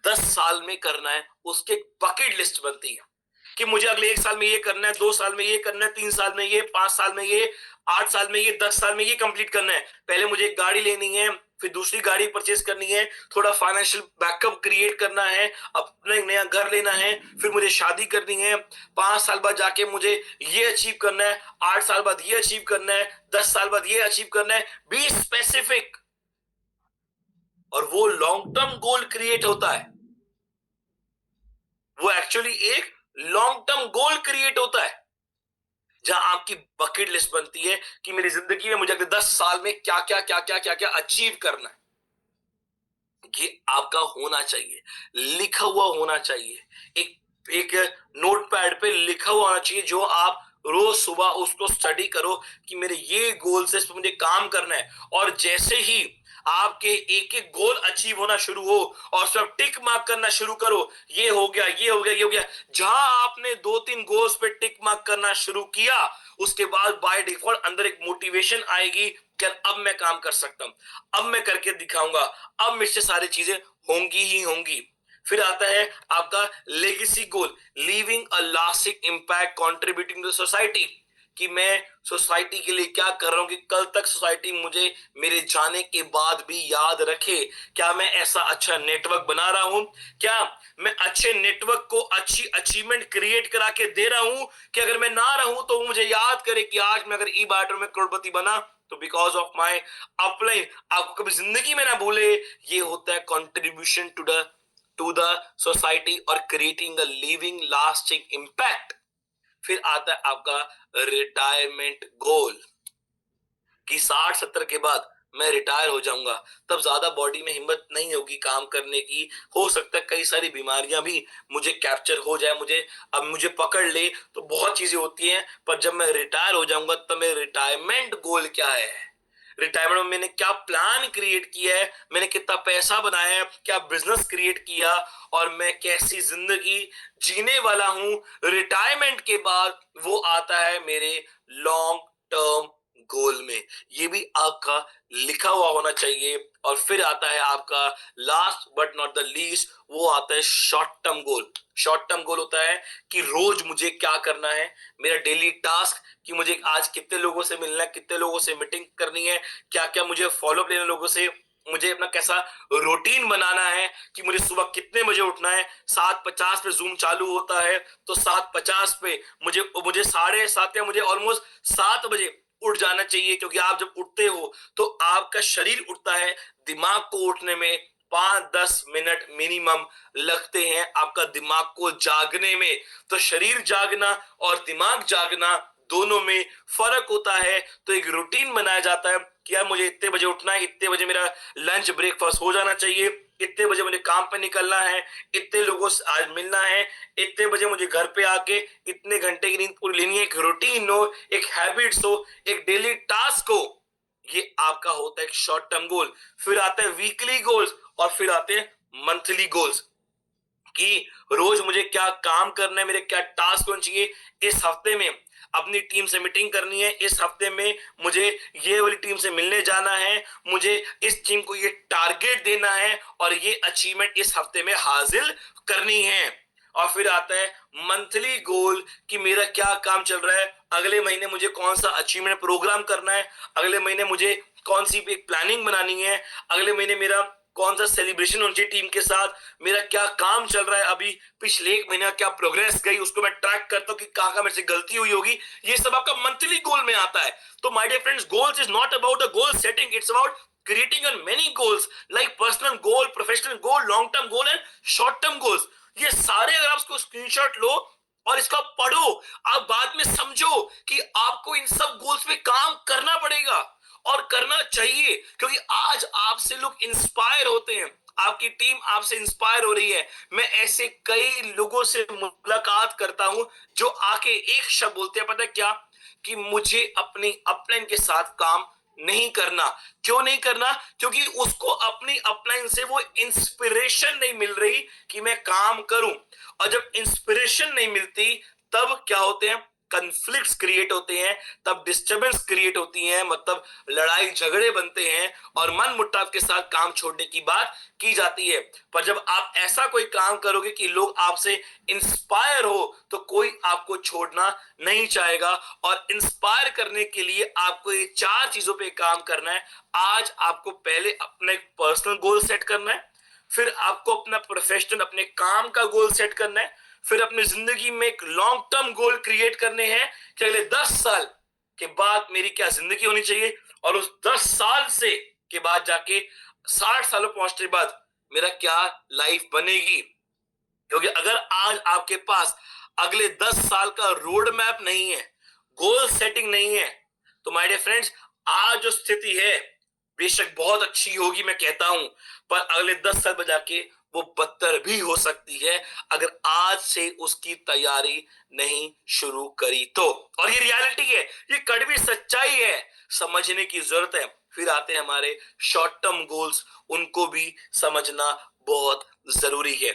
10 साल में करना है, उसके बकेट लिस्ट बनती है कि मुझे अगले 1 साल में ये करना है, 2 साल में ये करना है, 3 साल में ये, 5 साल में ये, 8 साल में ये, 10 साल में ये कंप्लीट करना है। पहले मुझे एक गाड़ी लेनी है, फिर दूसरी गाड़ी परचेज करनी है, थोड़ा फाइनेंशियल बैकअप क्रिएट करना है, अपना एक नया घर लेना है, फिर मुझे शादी करनी है, 5 साल बाद जाके मुझे ये अचीव करना है, 8 साल बाद ये अचीव करना है, 10 साल बाद ये अचीव करना है। Be specific. और वो लॉन्ग टर्म गोल क्रिएट होता है, वो एक्चुअली एक लॉन्ग टर्म गोल क्रिएट होता है, जहां आपकी बकेट लिस्ट बनती है कि मेरी जिंदगी में मुझे अगले 10 साल में क्या क्या क्या क्या क्या क्या अचीव करना है। ये आपका होना चाहिए, लिखा हुआ होना चाहिए, एक एक नोटपैड पे लिखा हुआ होना चाहिए, जो आप रोज सुबह उसको स्टडी करो कि मेरे ये गोल्स है, इस पर मुझे काम करना है। और जैसे ही आपके एक एक गोल अचीव होना शुरू हो और सब टिक मार्क करना शुरू करो, ये हो गया, ये हो गया, ये हो गया, जहां आपने 2-3 गोल्स पे टिक मार्क करना शुरू किया, उसके बाद बाय डिफॉल्ट अंदर एक मोटिवेशन आएगी कि अब मैं काम कर सकता हूं, अब मैं करके दिखाऊंगा, अब मुझसे सारी चीजें होंगी ही होंगी। फिर आता है आपका legacy goal, living a lasting impact, contributing to society, कि मैं सोसाइटी के लिए क्या कर रहा हूं कि कल तक सोसाइटी मुझे मेरे जाने के बाद भी याद रखे। क्या मैं ऐसा अच्छा नेटवर्क बना रहा हूं? क्या मैं अच्छे नेटवर्क को अच्छी अचीवमेंट क्रिएट करा के दे रहा हूं कि अगर मैं ना रहूं तो वो मुझे याद करे कि आज मैं अगर ई बाटर में करोड़पति बना तो बिकॉज ऑफ माई अपलाइन। आपको कभी जिंदगी में ना भूले, ये होता है कंट्रीब्यूशन टू द सोसाइटी और creating a living lasting impact. फिर आता है आपका रिटायरमेंट गोल, कि 60-70 के बाद मैं रिटायर हो जाऊंगा, तब ज्यादा बॉडी में हिम्मत नहीं होगी काम करने की। हो सकता है कई सारी बीमारियां भी मुझे कैप्चर हो जाए, मुझे पकड़ ले, तो बहुत चीजें होती हैं। पर जब मैं रिटायर हो जाऊंगा तब मेरा रिटायरमेंट गोल क्या है, रिटायरमेंट में मैंने क्या प्लान क्रिएट किया है, मैंने कितना पैसा बनाया है, क्या बिजनेस क्रिएट किया, और मैं कैसी जिंदगी जीने वाला हूं रिटायरमेंट के बाद, वो आता है मेरे लॉन्ग टर्म गोल में। ये भी आपका लिखा हुआ होना चाहिए। और फिर आता है आपका last but not the least, वो आता है short term goal. Short term goal होता है कि रोज मुझे क्या करना है, मेरा डेली टास्क, कि मुझे आज कितने लोगों से मिलना है, कितने लोगों से मीटिंग करनी है, क्या क्या मुझे फॉलो लेना लोगों से, मुझे अपना कैसा रूटीन बनाना है, कि मुझे सुबह कितने बजे उठना है। 7:50 पे जूम चालू होता है, तो 7:50 पे मुझे मुझे 7:30 या मुझे ऑलमोस्ट 7 बजे उठ जाना चाहिए, क्योंकि आप जब उठते हो तो आपका शरीर उठता है, दिमाग को उठने में 5-10 मिनट मिनिमम लगते हैं आपका दिमाग को जागने में। तो शरीर जागना और दिमाग जागना दोनों में फर्क होता है। तो एक रूटीन बनाया जाता है कि यार मुझे इतने बजे उठना है, इतने बजे मेरा लंच ब्रेकफास्ट हो जाना चाहिए, इतने बजे मुझे काम पे निकलना है, इतने लोगों से आज मिलना है, इतने बजे मुझे घर पे आके इतने घंटे की नींद पूरी लेनी है। एक रूटीन हो, एक हैबिट्स हो, एक डेली टास्क हो, ये आपका होता है एक शॉर्ट टर्म गोल। फिर आते हैं वीकली गोल्स और फिर आते हैं मंथली गोल्स, कि रोज मुझे क्या काम करना है, मेरे क्या टास्क होने चाहिए। इस हफ्ते में अपनी टीम से मीटिंग करनी है, इस हफ्ते में मुझे ये वाली टीम से मिलने जाना है, मुझे इस टीम को ये टारगेट देना है और ये अचीवमेंट इस हफ्ते में हासिल करनी है। और फिर आता है मंथली गोल, कि मेरा क्या काम चल रहा है, अगले महीने मुझे कौन सा अचीवमेंट प्रोग्राम करना है, अगले महीने मुझे कौन सी एक प्लानिंग बनानी है, अगले महीने मेरा कौन सा सेलिब्रेशन होनी चाहिए टीम के साथ, मेरा क्या काम चल रहा है, अभी पिछले एक महीना क्या प्रोग्रेस गई, उसको मैं ट्रैक करता हूँ कि कहाँ कहाँ मेरे से गलती हुई होगी। ये सब आपका मंथली गोल में आता है। तो my dear friends, goals is not about a goal setting, it's about creating on many goals like personal goal, professional goal, long term goal and short term goals। ये सारे अगर आप इसको स्क्रीनशॉट लो और इसका पढ़ो, आप बाद में समझो कि आपको इन सब गोल्स पे काम करना पड़ेगा और करना चाहिए, क्योंकि आज आपसे लोग इंस्पायर होते हैं, आपकी टीम आपसे इंस्पायर हो रही है। मैं ऐसे कई लोगों से मुलाकात करता हूं जो आके एक शब्द बोलते हैं, पता है क्या, कि मुझे अपनी अपलाइन के साथ काम नहीं करना। क्यों नहीं करना? क्योंकि उसको अपनी अपलाइन से वो इंस्पिरेशन नहीं मिल रही कि मैं काम करूं। और जब इंस्पिरेशन नहीं मिलती तब क्या होते हैं, कन्फ्लिक्ट्स क्रिएट होते हैं, तब डिस्टरबेंस क्रिएट होती है, मतलब लड़ाई झगड़े बनते हैं और मन मुटाव के साथ काम छोड़ने की बात की जाती है। पर जब आप ऐसा कोई काम करोगे कि लोग आपसे इंस्पायर हो, तो कोई आपको छोड़ना नहीं चाहेगा। और इंस्पायर करने के लिए आपको ये 4 चीजों पे काम करना है। आज आपको पहले अपना एक पर्सनल गोल सेट करना है, फिर आपको अपना प्रोफेशनल अपने काम का गोल सेट करना है, फिर अपनी जिंदगी में एक लॉन्ग टर्म गोल क्रिएट करने हैं कि अगले 10 साल के बाद मेरी क्या जिंदगी होनी चाहिए, और उस 10 साल से के बाद जाके 60 सालों पहुंचने के बाद मेरा क्या लाइफ बनेगी। क्योंकि अगर आज आपके पास अगले 10 साल का रोड मैप नहीं है, गोल सेटिंग नहीं है, तो माय डियर फ्रेंड्स, आज जो स्थिति है बेशक बहुत अच्छी होगी मैं कहता हूं, पर अगले 10 साल में जाके वो बदतर भी हो सकती है अगर आज से उसकी तैयारी नहीं शुरू करी तो। और ये रियलिटी है, ये कड़वी सच्चाई है, समझने की जरूरत है। फिर आते हैं हमारे शॉर्ट टर्म गोल्स, उनको भी समझना बहुत जरूरी है।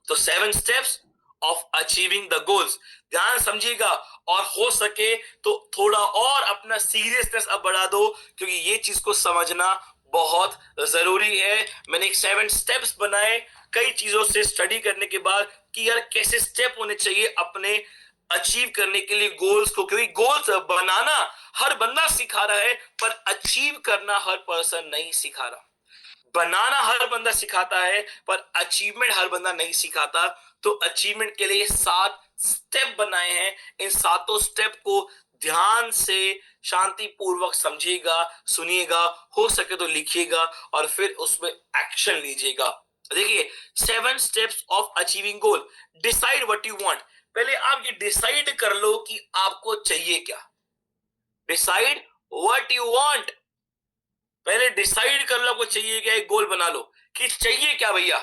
तो 7 steps of achieving the goals, ध्यान समझिएगा। और हो सके तो थोड़ा और अपना सीरियसनेस अब बढ़ा दो, क्योंकि ये चीज को समझना बहुत जरूरी है। मैंने एक 7 स्टेप्स बनाए कई चीजों से स्टडी करने के बाद कि यार कैसे स्टेप होने चाहिए अपने अचीव करने के लिए गोल्स को, क्योंकि गोल्स बनाना हर बंदा सिखा रहा है पर अचीव करना हर पर्सन नहीं सिखा रहा। बनाना हर बंदा सिखाता है पर अचीवमेंट हर बंदा नहीं सिखाता। तो अचीवमेंट के लिए 7 स्टेप बनाए हैं। इन 7 स्टेप को ध्यान से शांति पूर्वक समझिएगा, सुनिएगा, हो सके तो लिखिएगा और फिर उसमें एक्शन लीजिएगा। देखिए, 7 steps of achieving goal. Decide what you want. पहले आप ये डिसाइड कर लो कि आपको चाहिए क्या। Decide what you want. पहले डिसाइड कर लो आपको चाहिए क्या, एक गोल बना लो कि चाहिए क्या भैया,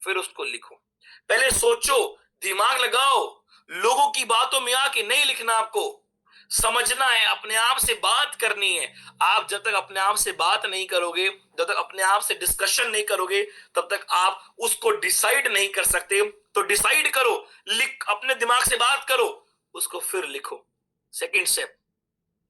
फिर उसको लिखो। पहले सोचो, दिमाग लगाओ, लोगों की बातों में आके नहीं लिखना, आपको समझना है, अपने आप से बात करनी है। आप जब तक अपने आप से बात नहीं करोगे, जब तक अपने आप से डिस्कशन नहीं करोगे, तब तक आप उसको डिसाइड नहीं कर सकते। तो डिसाइड करो, लिख, अपने दिमाग से बात करो, उसको फिर लिखो। सेकंड स्टेप,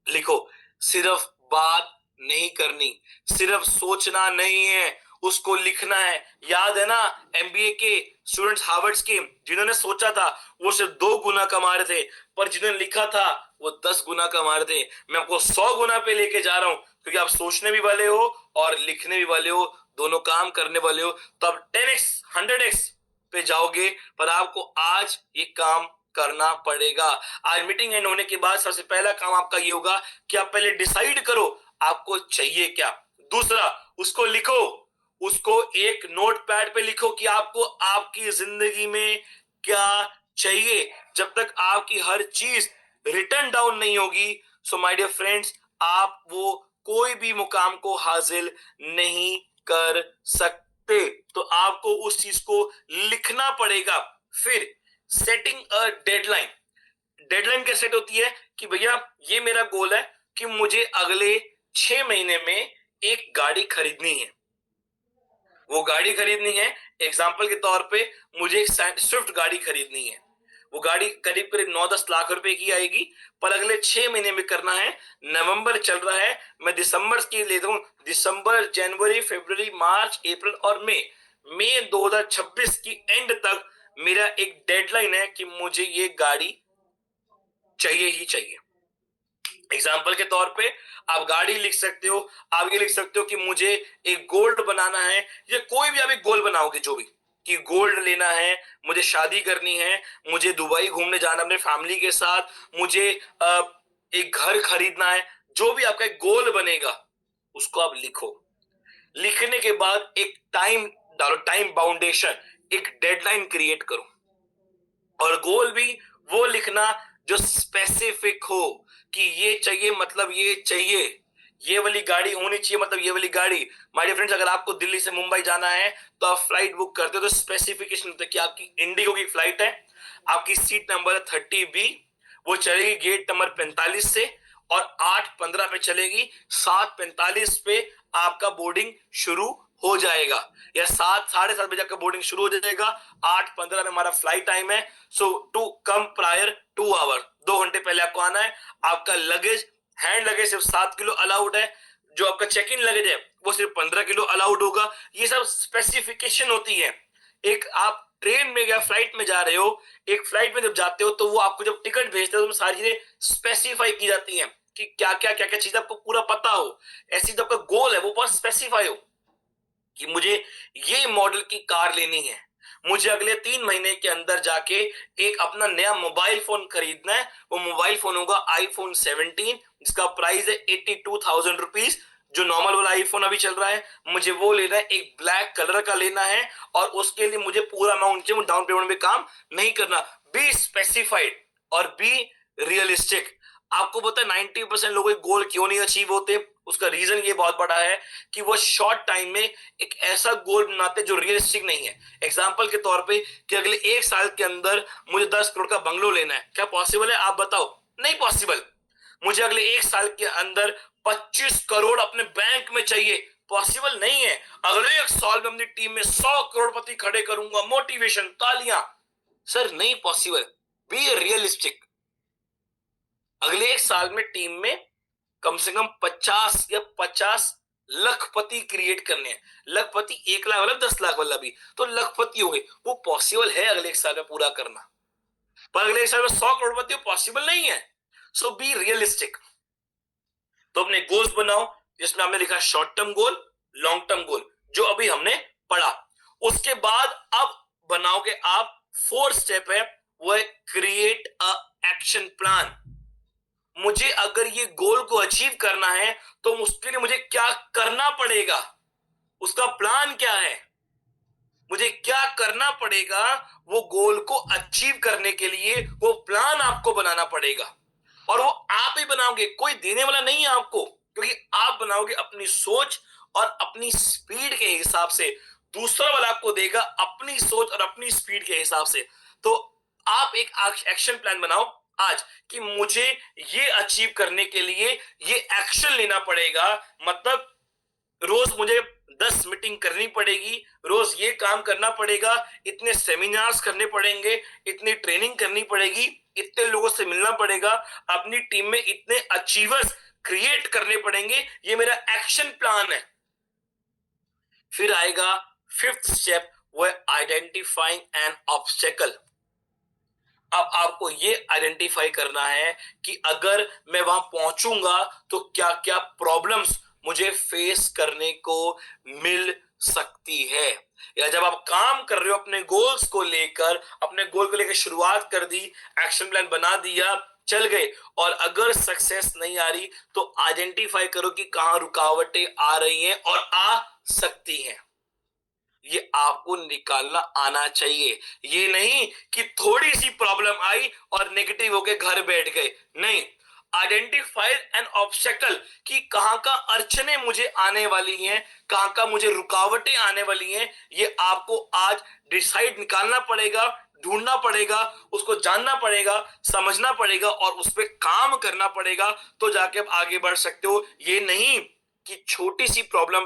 लिखो। सिर्फ बात नहीं करनी, सिर्फ सोचना नहीं है, उसको लिखना है। याद है ना एमबीए के स्टूडेंट्स हार्वर्ड के, जिन्होंने सोचा था वो सिर्फ 2 गुना कमा रहे थे, पर जिन्होंने लिखा था वो 10 गुना कमा रहे थे। मैं आपको 100 गुना पे लेके जा रहा हूं, क्योंकि आप सोचने भी वाले हो और लिखने भी वाले हो, दोनों काम करने वाले हो। तो आप 10x 100x पे जाओगे, पर आपको आज ये काम करना पड़ेगा। आज मीटिंग एंड होने के बाद सबसे पहला काम आपका ये होगा कि आप पहले डिसाइड करो आपको चाहिए क्या। दूसरा, उसको लिखो, उसको एक नोटपैड पे लिखो कि आपको आपकी जिंदगी में क्या चाहिए। जब तक आपकी हर चीज रिटन डाउन नहीं होगी, सो माय डियर फ्रेंड्स, आप वो कोई भी मुकाम को हासिल नहीं कर सकते। तो आपको उस चीज को लिखना पड़ेगा। फिर सेटिंग अ डेडलाइन। डेडलाइन क्या सेट होती है कि भैया ये मेरा गोल है कि मुझे अगले 6 महीने में एक गाड़ी खरीदनी है। वो गाड़ी खरीदनी है, एग्जाम्पल के तौर पे मुझे एक स्विफ्ट गाड़ी खरीदनी है। वो गाड़ी करीब करीब 9-10 लाख रुपए की आएगी, पर अगले 6 महीने में करना है। नवंबर चल रहा है, मैं दिसंबर की लेता हूं, दिसंबर, जनवरी, फरवरी, मार्च, अप्रैल और मई 2026 की एंड तक मेरा एक डेडलाइन है कि मुझे ये गाड़ी चाहिए ही चाहिए। एग्जाम्पल के तौर पे आप गाड़ी लिख सकते हो, आप ये लिख सकते हो कि मुझे एक गोल्ड बनाना है, या कोई भी आप एक गोल बनाओगे जो भी, कि गोल्ड लेना है, मुझे शादी करनी है, मुझे दुबई घूमने जाना अपने फैमिली के साथ, मुझे एक घर खरीदना है। जो भी आपका एक गोल बनेगा उसको आप लिखो। लिखने के बाद एक टाइम डालो, टाइम बाउंडेशन, एक डेडलाइन क्रिएट करो। और गोल भी वो लिखना जो स्पेसिफिक हो, कि ये चाहिए मतलब ये चाहिए, ये वाली गाड़ी होनी चाहिए मतलब ये वाली गाड़ी। माय डियर फ्रेंड्स, अगर आपको दिल्ली से मुंबई जाना है तो आप फ्लाइट बुक करते हो तो स्पेसिफिकेशन होता है कि आपकी इंडिगो की फ्लाइट है, आपकी सीट नंबर 30B, वो चलेगी गेट नंबर 45 से और 8:15 पे चलेगी। 7:45 पे आपका बोर्डिंग शुरू हो जाएगा, या 7, 7:30 बजे आपका बोर्डिंग शुरू हो जाएगा। 8:15 में हमारा फ्लाइट टाइम है। सो टू कम प्रायर 2 आवर, 2 घंटे पहले आपको आना है। आपका लगेज, हैंड लगेज सिर्फ 7 किलो अलाउड है, जो आपका चेक इन लगेज है वो सिर्फ 15 किलो अलाउड होगा। ये सब स्पेसिफिकेशन होती है। एक आप ट्रेन में या फ्लाइट में जा रहे हो, एक फ्लाइट में जब जाते हो तो वो आपको जब टिकट भेजते हो तो सारी चीजें स्पेसिफाई की जाती हैं कि क्या क्या चीज आपको पूरा पता हो। ऐसी जब आपका गोल है वो बहुत स्पेसिफाई हो कि मुझे ये मॉडल की कार लेनी है, मुझे अगले 3 महीने के अंदर जाके एक अपना नया मोबाइल फोन खरीदना है। वो मोबाइल फोन होगा iPhone 17, जिसका प्राइस है 82,000 रुपीज, जो नॉर्मल वाला आईफोन अभी चल रहा है। मुझे वो लेना है, एक ब्लैक कलर का लेना है, और उसके लिए मुझे पूरा अमाउंट चाहिए, डाउन पेमेंट में काम नहीं करना। बी स्पेसिफाइड और बी रियलिस्टिक। आपको पता है 90% लोगों के गोल क्यों नहीं अचीव होते? उसका रीजन ये बहुत बड़ा है कि वो शॉर्ट टाइम में एक ऐसा गोल बनाते जो रियलिस्टिक नहीं है। एग्जाम्पल के तौर पे कि अगले 1 साल के अंदर मुझे 10 करोड़ का बंगलो लेना है, क्या पॉसिबल है आप बताओ? नहीं पॉसिबल। मुझे अगले 1 साल के अंदर 25 करोड़ अपने बैंक में चाहिए, पॉसिबल नहीं है। अगले 1 साल में अपनी टीम में 100 करोड़पति खड़े करूंगा, मोटिवेशन, तालियां, सर नहीं पॉसिबल। Be realistic. अगले 1 साल में टीम में कम से कम 50 या 50 लखपति क्रिएट करने हैं। लखपति 1 लाख वाला, 10 लाख वाला भी, तो लखपति हो गए। वो पॉसिबल है अगले 1 साल में पूरा करना, पर अगले 1 साल में 100 करोड़पति पॉसिबल नहीं है। सो बी रियलिस्टिक। तो अपने गोल्स बनाओ जिसमें हमने लिखा short term goal, long term goal, जो अभी हमने पढ़ा। उसके बाद अब बनाओगे आप 4th स्टेप है, वो है क्रिएट अ एक्शन प्लान। मुझे अगर ये गोल को अचीव करना है तो उसके लिए मुझे क्या करना पड़ेगा, उसका प्लान क्या है, मुझे क्या करना पड़ेगा। वो गोल को अचीव करने के लिए वो प्लान आपको बनाना पड़ेगा, और वो आप ही बनाओगे, कोई देने वाला नहीं है आपको, क्योंकि आप बनाओगे अपनी सोच और अपनी स्पीड के हिसाब से। दूसरा वाला आपको देगा अपनी सोच और अपनी स्पीड के हिसाब से। तो आप एक एक्शन प्लान बनाओ आज कि मुझे ये अचीव करने के लिए ये एक्शन लेना पड़ेगा। मतलब रोज मुझे 10 मीटिंग करनी पड़ेगी, रोज ये काम करना पड़ेगा, इतने सेमिनार्स करने पड़ेंगे, इतनी ट्रेनिंग करनी पड़ेगी, इतने लोगों से मिलना पड़ेगा, अपनी टीम में इतने अचीवर्स क्रिएट करने पड़ेंगे। ये मेरा एक्शन प्लान है। फिर आएगा 5th स्टेप, वो है आइडेंटिफाइंग एन ऑब्स्टेकल। अब आपको ये आइडेंटिफाई करना है कि अगर मैं वहां पहुंचूंगा तो क्या क्या प्रॉब्लम्स मुझे फेस करने को मिल सकती है। या जब आप काम कर रहे हो अपने गोल्स को लेकर, अपने गोल को लेकर शुरुआत कर दी, एक्शन प्लान बना दिया, चल गए, और अगर सक्सेस नहीं आ रही तो आइडेंटिफाई करो कि कहां रुकावटें आ रही हैं और आ सकती हैं। ये आपको निकालना आना चाहिए। ये नहीं कि थोड़ी सी प्रॉब्लम आई और नेगेटिव होके घर बैठ गए, नहीं। आइडेंटिफाई एन ऑब्स्टेकल कि कहां का अड़चने मुझे आने वाली हैं, कहां का मुझे रुकावटें आने वाली हैं। ये आपको आज डिसाइड निकालना पड़ेगा, ढूंढना पड़ेगा, उसको जानना पड़ेगा, समझना पड़ेगा और उस पर काम करना पड़ेगा, तो जाके आप आगे बढ़ सकते हो। ये नहीं कि छोटी सी प्रॉब्लम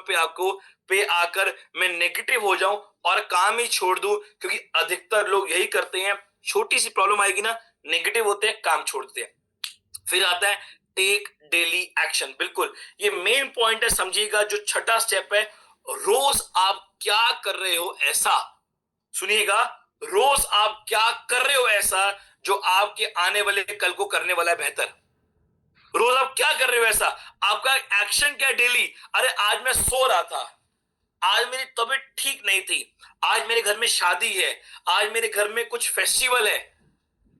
पे आकर मैं नेगेटिव हो जाऊं और काम ही छोड़ दूं, क्योंकि अधिकतर लोग यही करते हैं, छोटी सी प्रॉब्लम आएगी ना, नेगेटिव होते हैं, काम छोड़ देते हैं। फिर आता है टेक डेली एक्शन। बिल्कुल ये मेन पॉइंट है, समझिएगा। जो 6ठा स्टेप है, रोज आप क्या कर रहे हो ऐसा, सुनिएगा, रोज आप क्या कर रहे हो ऐसा जो आपके आने वाले कल को करने वाला है बेहतर। रोज आप क्या कर रहे हो ऐसा, आपका एक्शन क्या डेली। अरे आज मैं सो रहा था, आज मेरी तबीयत ठीक नहीं थी, आज मेरे घर में शादी है, आज मेरे घर में कुछ फेस्टिवल है।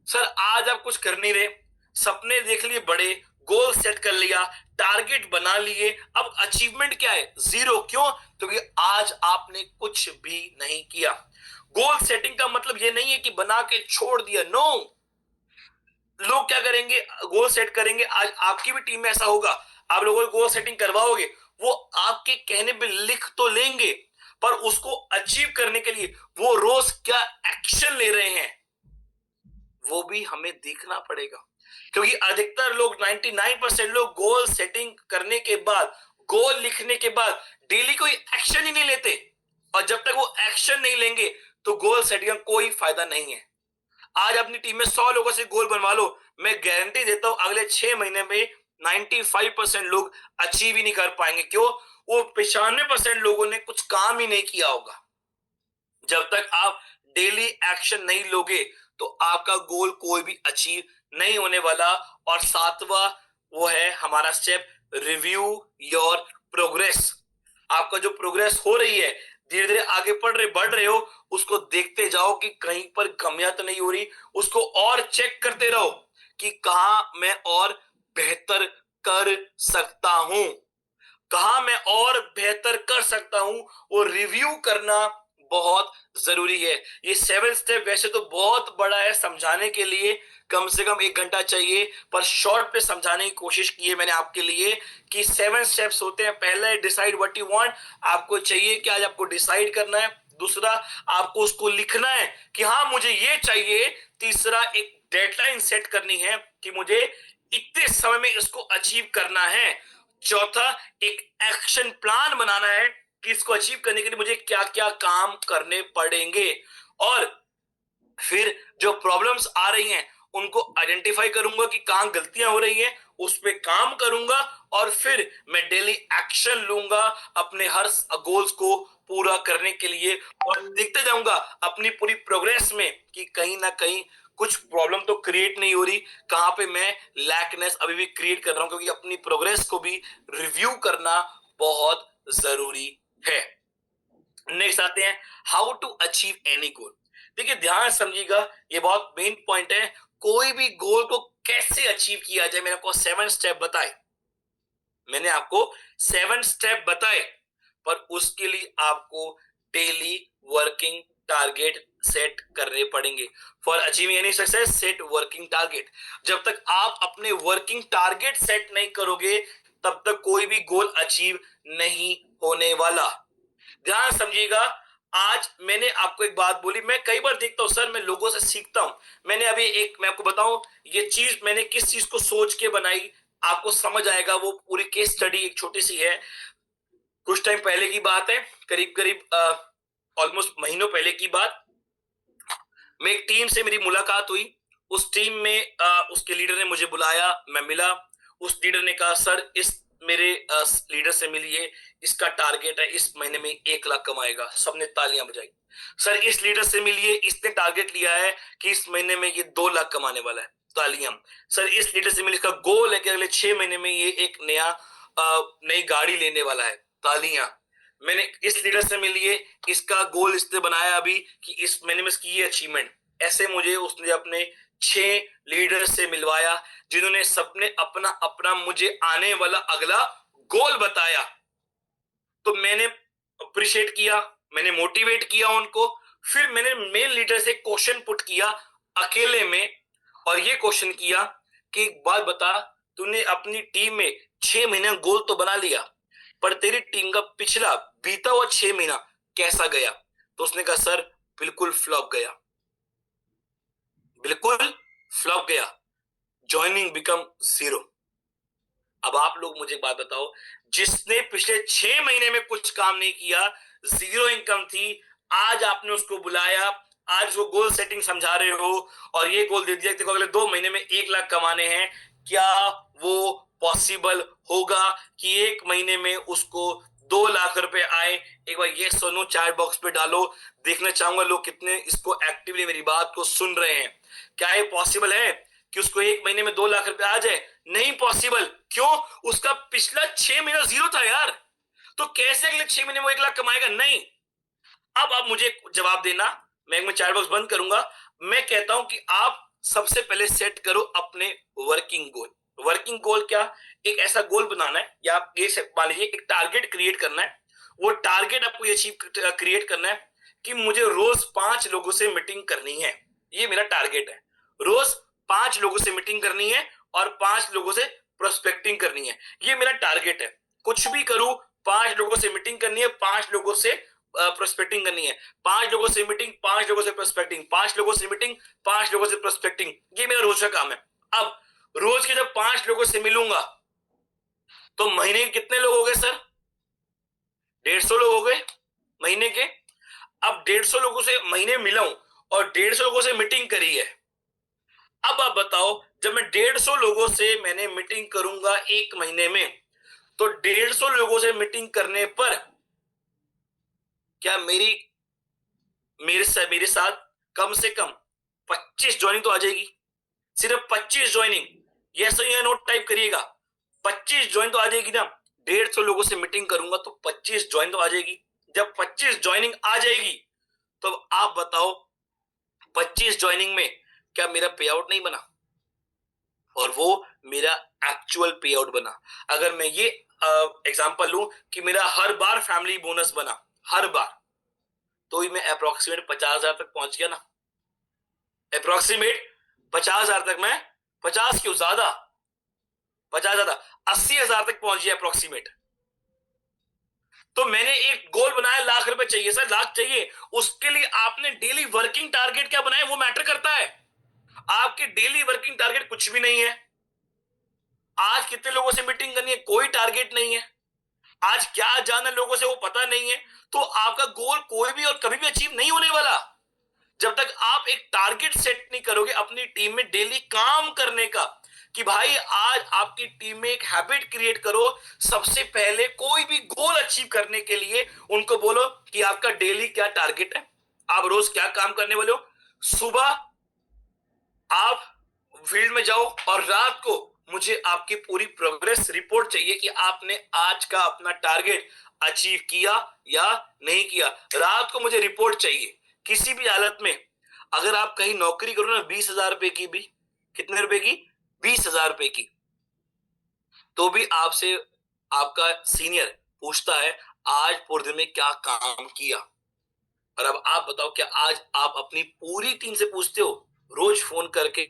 सर आज आप कुछ कर नहीं रहे, सपने देख लिए बड़े, गोल सेट कर लिया, टारगेट बना लिए, अब अचीवमेंट क्या है, 0। क्यों? क्योंकि आज आपने कुछ भी नहीं किया। गोल सेटिंग का मतलब ये नहीं है कि बना के छोड़ दिया, नो। लोग क्या करेंगे, गोल सेट करेंगे, आज आपकी भी टीम में ऐसा होगा, आप लोगों को गोल सेटिंग करवाओगे, वो आपके कहने पे लिख तो लेंगे, पर उसको अचीव करने के लिए वो रोज क्या एक्शन ले रहे हैं वो भी हमें देखना पड़ेगा। क्योंकि अधिकतर लोग 99% लोग गोल सेटिंग करने के बाद, गोल लिखने के बाद डेली कोई एक्शन ही नहीं लेते, और जब तक वो एक्शन नहीं लेंगे तो गोल सेटिंग का कोई फायदा नहीं है। आज अपनी टीम में 100 लोगों से गोल बनवा लो, मैं गारंटी देता हूं अगले 6 महीने में 95% लोग अचीव ही नहीं कर पाएंगे। क्यों? वो 95% लोगों ने कुछ काम ही नहीं किया होगा। जब तक आप डेली एक्शन नहीं लोगे तो आपका गोल कोई भी अचीव नहीं होने वाला। और 7वां वो है हमारा स्टेप, रिव्यू योर प्रोग्रेस। आपका जो प्रोग्रेस हो रही है, धीरे धीरे आगे बढ़ रहे हो, उसको देखते जाओ कि कहीं पर कमियां तो नहीं हो रही, उसको और चेक करते रहो कि कहां मैं और बेहतर कर सकता हूं, कहां मैं और बेहतर कर सकता हूं। वो रिव्यू करना बहुत जरूरी है। ये 7 स्टेप वैसे तो बहुत बड़ा है, समझाने के लिए कम से कम 1 घंटा चाहिए, पर शॉर्ट पे समझाने की कोशिश की है मैंने आपके लिए कि 7 स्टेप्स होते हैं। पहला है डिसाइड व्हाट यू वांट, आपको चाहिए कि आज आपको डिसाइड करना है। दूसरा, आपको उसको लिखना है कि हाँ मुझे ये चाहिए। तीसरा, एक डेडलाइन सेट करनी है कि मुझे इतने समय में इसको अचीव करना है। चौथा, एक एक्शन प्लान बनाना है कि इसको अचीव करने के लिए मुझे क्या क्या काम करने पड़ेंगे। और फिर जो प्रॉब्लम्स आ रही हैं उनको आइडेंटिफाई करूंगा कि कहां गलतियां हो रही हैं, उस पे काम करूंगा और फिर मैं डेली एक्शन लूंगा अपने हर गोल्स को पूरा करने के लिए। और देखते जाऊंगा अपनी पूरी प्रोग्रेस में कि कहीं ना कहीं कुछ प्रॉब्लम तो क्रिएट नहीं हो रही, कहां पे मैं लैकनेस अभी भी क्रिएट कर रहा हूं, क्योंकि अपनी प्रोग्रेस को भी रिव्यू करना बहुत जरूरी है। नेक्स्ट आते हैं, how to achieve any goal. देखिए ध्यान समझिएगा, ये बहुत मेन पॉइंट है। कोई भी गोल को कैसे अचीव किया जाए, मैंने आपको 7 स्टेप बताए, मैंने आपको 7 स्टेप बताए, पर उसके लिए आपको डेली वर्किंग टारगेट सेट करने पड़ेंगे। For achieving any success set working target. जब तक आप अपने वर्किंग टारगेट सेट नहीं करोगे तब तक कोई भी गोल अचीव नहीं होने वाला। ध्यान समझिएगा, आज मैंने आपको एक बात बोली, मैं कई बार देखता हूं सर, मैं लोगों से सीखता हूं। मैंने अभी मैं आपको बताऊं ये चीज मैंने किस चीज को सोच के बनाई, आपको समझ आएगा। वो पूरी केस स्टडी एक छोटी सी है, कुछ टाइम पहले की बात है, करीब करीब ऑलमोस्ट महीनों पहले की बात। मैं एक टीम से मेरी मुलाकात हुई, उस टीम में उसके लीडर ने मुझे बुलाया, मैं मिला। उस लीडर ने कहा सर इस मेरे लीडर से मिलिए, इसका टारगेट है इस महीने में 1 लाख कमाएगा। सबने तालियां बजाई। सर इस लीडर से मिलिए, इसने टारगेट लिया है कि इस महीने में ये 2 लाख कमाने वाला है। तालियां। सर इस लीडर से मिलिए, इसका गोल है कि अगले 6 महीने में ये एक नई गाड़ी लेने वाला है। तालियां। मैंने इस लीडर से मिलिए, इसका गोल इसने बनाया अभी कि इस महीने में इसकी ये अचीवमेंट। ऐसे मुझे उसने अपने 6 लीडर से मिलवाया, जिन्होंने सबने अपना अपना मुझे आने वाला अगला गोल बताया। तो मैंने अप्रिशिएट किया, मैंने मोटिवेट किया उनको। फिर मैंने मेन लीडर से क्वेश्चन पुट किया अकेले में, और ये क्वेश्चन किया कि एक बात बता, तूने अपनी टीम में 6 महीने गोल तो बना लिया, पर तेरी टीम का पिछला बीता हुआ 6 महीना कैसा गया? तो उसने कहा सर बिल्कुल फ्लॉप गया, बिल्कुल फ्लॉप गया, ज्वाइनिंग बिकम 0। अब आप लोग मुझे एक बात बताओ, जिसने पिछले 6 महीने में कुछ काम नहीं किया, 0 इनकम थी, आज आपने उसको बुलाया, आज वो गोल सेटिंग समझा रहे हो और ये गोल दे दिया कि देखो अगले 2 महीने में 1 लाख कमाने हैं। क्या वो पॉसिबल होगा कि 1 महीने में उसको 2 लाख रुपए आए? एक बार ये सुनो, चैट बॉक्स पे डालो, देखना चाहूंगा लोग कितने इसको एक्टिवली मेरी बात को सुन रहे हैं। क्या ये पॉसिबल है कि उसको 1 महीने में 2 लाख रुपए आ जाए? नहीं पॉसिबल। क्यों? उसका पिछला 6 महीना 0 था यार। तो कैसे अगले 6 महीने में 1 लाख कमाएगा? नहीं। अब मुझे जवाब देना, मैं चैट बॉक्स बंद करूंगा। मैं कहता हूं कि आप सबसे पहले सेट करो अपने वर्किंग गोल। वर्किंग गोल क्या? एक ऐसा गोल बनाना है, या आप ये मान लीजिए एक टारगेट क्रिएट करना है। वो टारगेट आपको ये अचीव क्रिएट करना है कि मुझे रोज 5 लोगों से मीटिंग करनी है। ये मेरा टारगेट है, रोज 5 लोगों से मीटिंग करनी है और 5 लोगों से प्रोस्पेक्टिंग करनी है। ये मेरा टारगेट है। कुछ भी करूं, 5 लोगों से मीटिंग करनी है, 5 लोगों से प्रोस्पेक्टिंग करनी है। 5 लोगों से मीटिंग, 5 लोगों से प्रोस्पेक्टिंग, 5 लोगों से मीटिंग, 5 लोगों से प्रोस्पेक्टिंग। ये मेरा रोज का काम है। अब रोज के जब 5 लोगों से मिलूंगा तो महीने के कितने लोग हो गए सर? 150 लोग हो गए महीने के। अब 150 लोगों से महीने मिला हूं और 150 लोगों से मीटिंग करी है। अब आप बताओ, जब मैं 150 लोगों से मैंने मीटिंग करूंगा 1 महीने में, तो 150 लोगों से मीटिंग करने पर क्या मेरे साथ कम से कम 25 ज्वाइनिंग तो आ जाएगी। सिर्फ 25 ज्वाइनिंग, यस या नो टाइप करिएगा। 25 ज्वाइन तो आ जाएगी ना। 150 लोगों से मीटिंग करूंगा तो 25 ज्वाइन तो आ जाएगी। जब 25 ज्वाइनिंग आ जाएगी तो आप बताओ 25 ज्वाइनिंग में क्या मेरा पे आउट नहीं बना? और वो मेरा एक्चुअल पे आउट बना। अगर मैं ये एग्जांपल लूं कि मेरा हर बार फैमिली बोनस बना, हर बार, तो ही मैं अप्रोक्सीमेट 50,000 तक पहुंच गया ना। अप्रोक्सीमेट 50,000 तक मैं, 50 क्यों, ज्यादा, 50,000, 80,000 तक पहुंच गया अप्रोक्सीमेट। तो मैंने एक गोल बनाया, लाख रुपए चाहिए सर, लाख चाहिए। उसके लिए आपने डेली वर्किंग टारगेट क्या बनाया, वो मैटर करता है। आपके डेली वर्किंग टारगेट कुछ भी नहीं है। आज कितने लोगों से मीटिंग करनी है, कोई टारगेट नहीं है। आज क्या जानना लोगों से, वो पता नहीं है। तो आपका गोल कोई भी और कभी भी अचीव नहीं होने वाला जब तक आप एक टारगेट सेट नहीं करोगे अपनी टीम में डेली काम करने का। कि भाई आज आपकी टीम में एक हैबिट क्रिएट करो, सबसे पहले कोई भी गोल अचीव करने के लिए उनको बोलो कि आपका डेली क्या टारगेट है, आप रोज क्या काम करने वाले हो। सुबह आप फील्ड में जाओ और रात को मुझे आपकी पूरी प्रोग्रेस रिपोर्ट चाहिए कि आपने आज का अपना टारगेट अचीव किया या नहीं किया। रात को मुझे रिपोर्ट चाहिए किसी भी हालत में। अगर आप कहीं नौकरी करो ना 20,000 रुपए की भी, कितने रुपए की, 20,000 रुपए की, तो भी आपसे आपका सीनियर पूछता है आज पूरे दिन में क्या काम किया। और अब आप बताओ, क्या आज आप अपनी पूरी टीम से पूछते हो रोज फोन करके,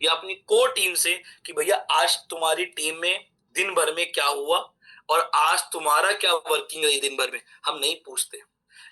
या अपनी कोर टीम से कि भैया आज तुम्हारी टीम में दिन भर में क्या हुआ और आज तुम्हारा क्या वर्किंग रही दिन भर में? हम नहीं पूछते।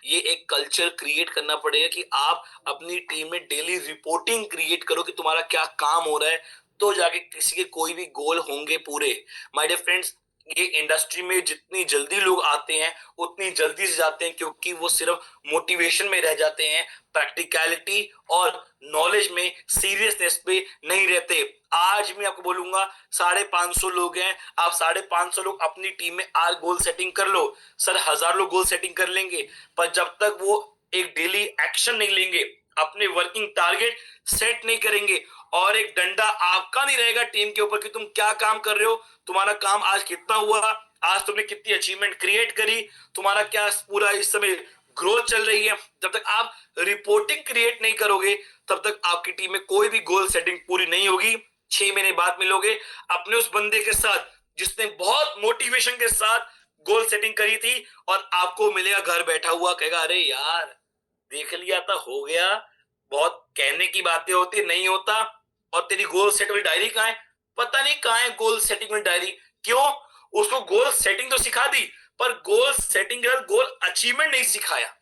ये एक कल्चर क्रिएट करना पड़ेगा कि आप अपनी टीम में डेली रिपोर्टिंग क्रिएट करो कि तुम्हारा क्या काम हो रहा है, तो जाके किसी के कोई भी गोल होंगे पूरे। माय डियर फ्रेंड्स, ये इंडस्ट्री में जितनी जल्दी लोग आते हैं उतनी जल्दी से जाते हैं, क्योंकि वो सिर्फ मोटिवेशन में रह जाते हैं, प्रैक्टिकलिटी और नॉलेज में, सीरियसनेस पे नहीं रहते। आज मैं आपको बोलूंगा 550 लोग हैं, आप 550 लोग अपनी टीम में आज गोल सेटिंग कर लो। सर 1000 लोग गोल सेटिंग कर लेंगे, पर जब तक वो एक डेली एक्शन नहीं लेंगे, अपने वर्किंग टारगेट सेट नहीं करेंगे, और एक डंडा आपका नहीं रहेगा टीम के ऊपर कि तुम क्या काम कर रहे हो, तुम्हारा काम आज कितना हुआ, आज तुमने कितनी अचीवमेंट क्रिएट करी, तुम्हारा क्या पूरा इस समय ग्रोथ चल रही है, जब तक आप रिपोर्टिंग क्रिएट नहीं करोगे तब तक आपकी टीम में कोई भी गोल सेटिंग पूरी नहीं होगी। 6 महीने बाद मिलोगे अपने उस बंदे के साथ जिसने बहुत मोटिवेशन के साथ गोल सेटिंग करी थी, और आपको मिलेगा घर बैठा हुआ, कहेगा अरे यार देख लिया था, हो गया, बहुत कहने की बातें होती, नहीं होता। और तेरी गोल सेट वाली डायरी कहाँ है? पता नहीं कहाँ है गोल सेटिंग वाली डायरी। क्यों? उसको गोल सेटिंग तो सिखा दी, पर गोल सेटिंग के साथ गोल अचीवमेंट नहीं सिखाया।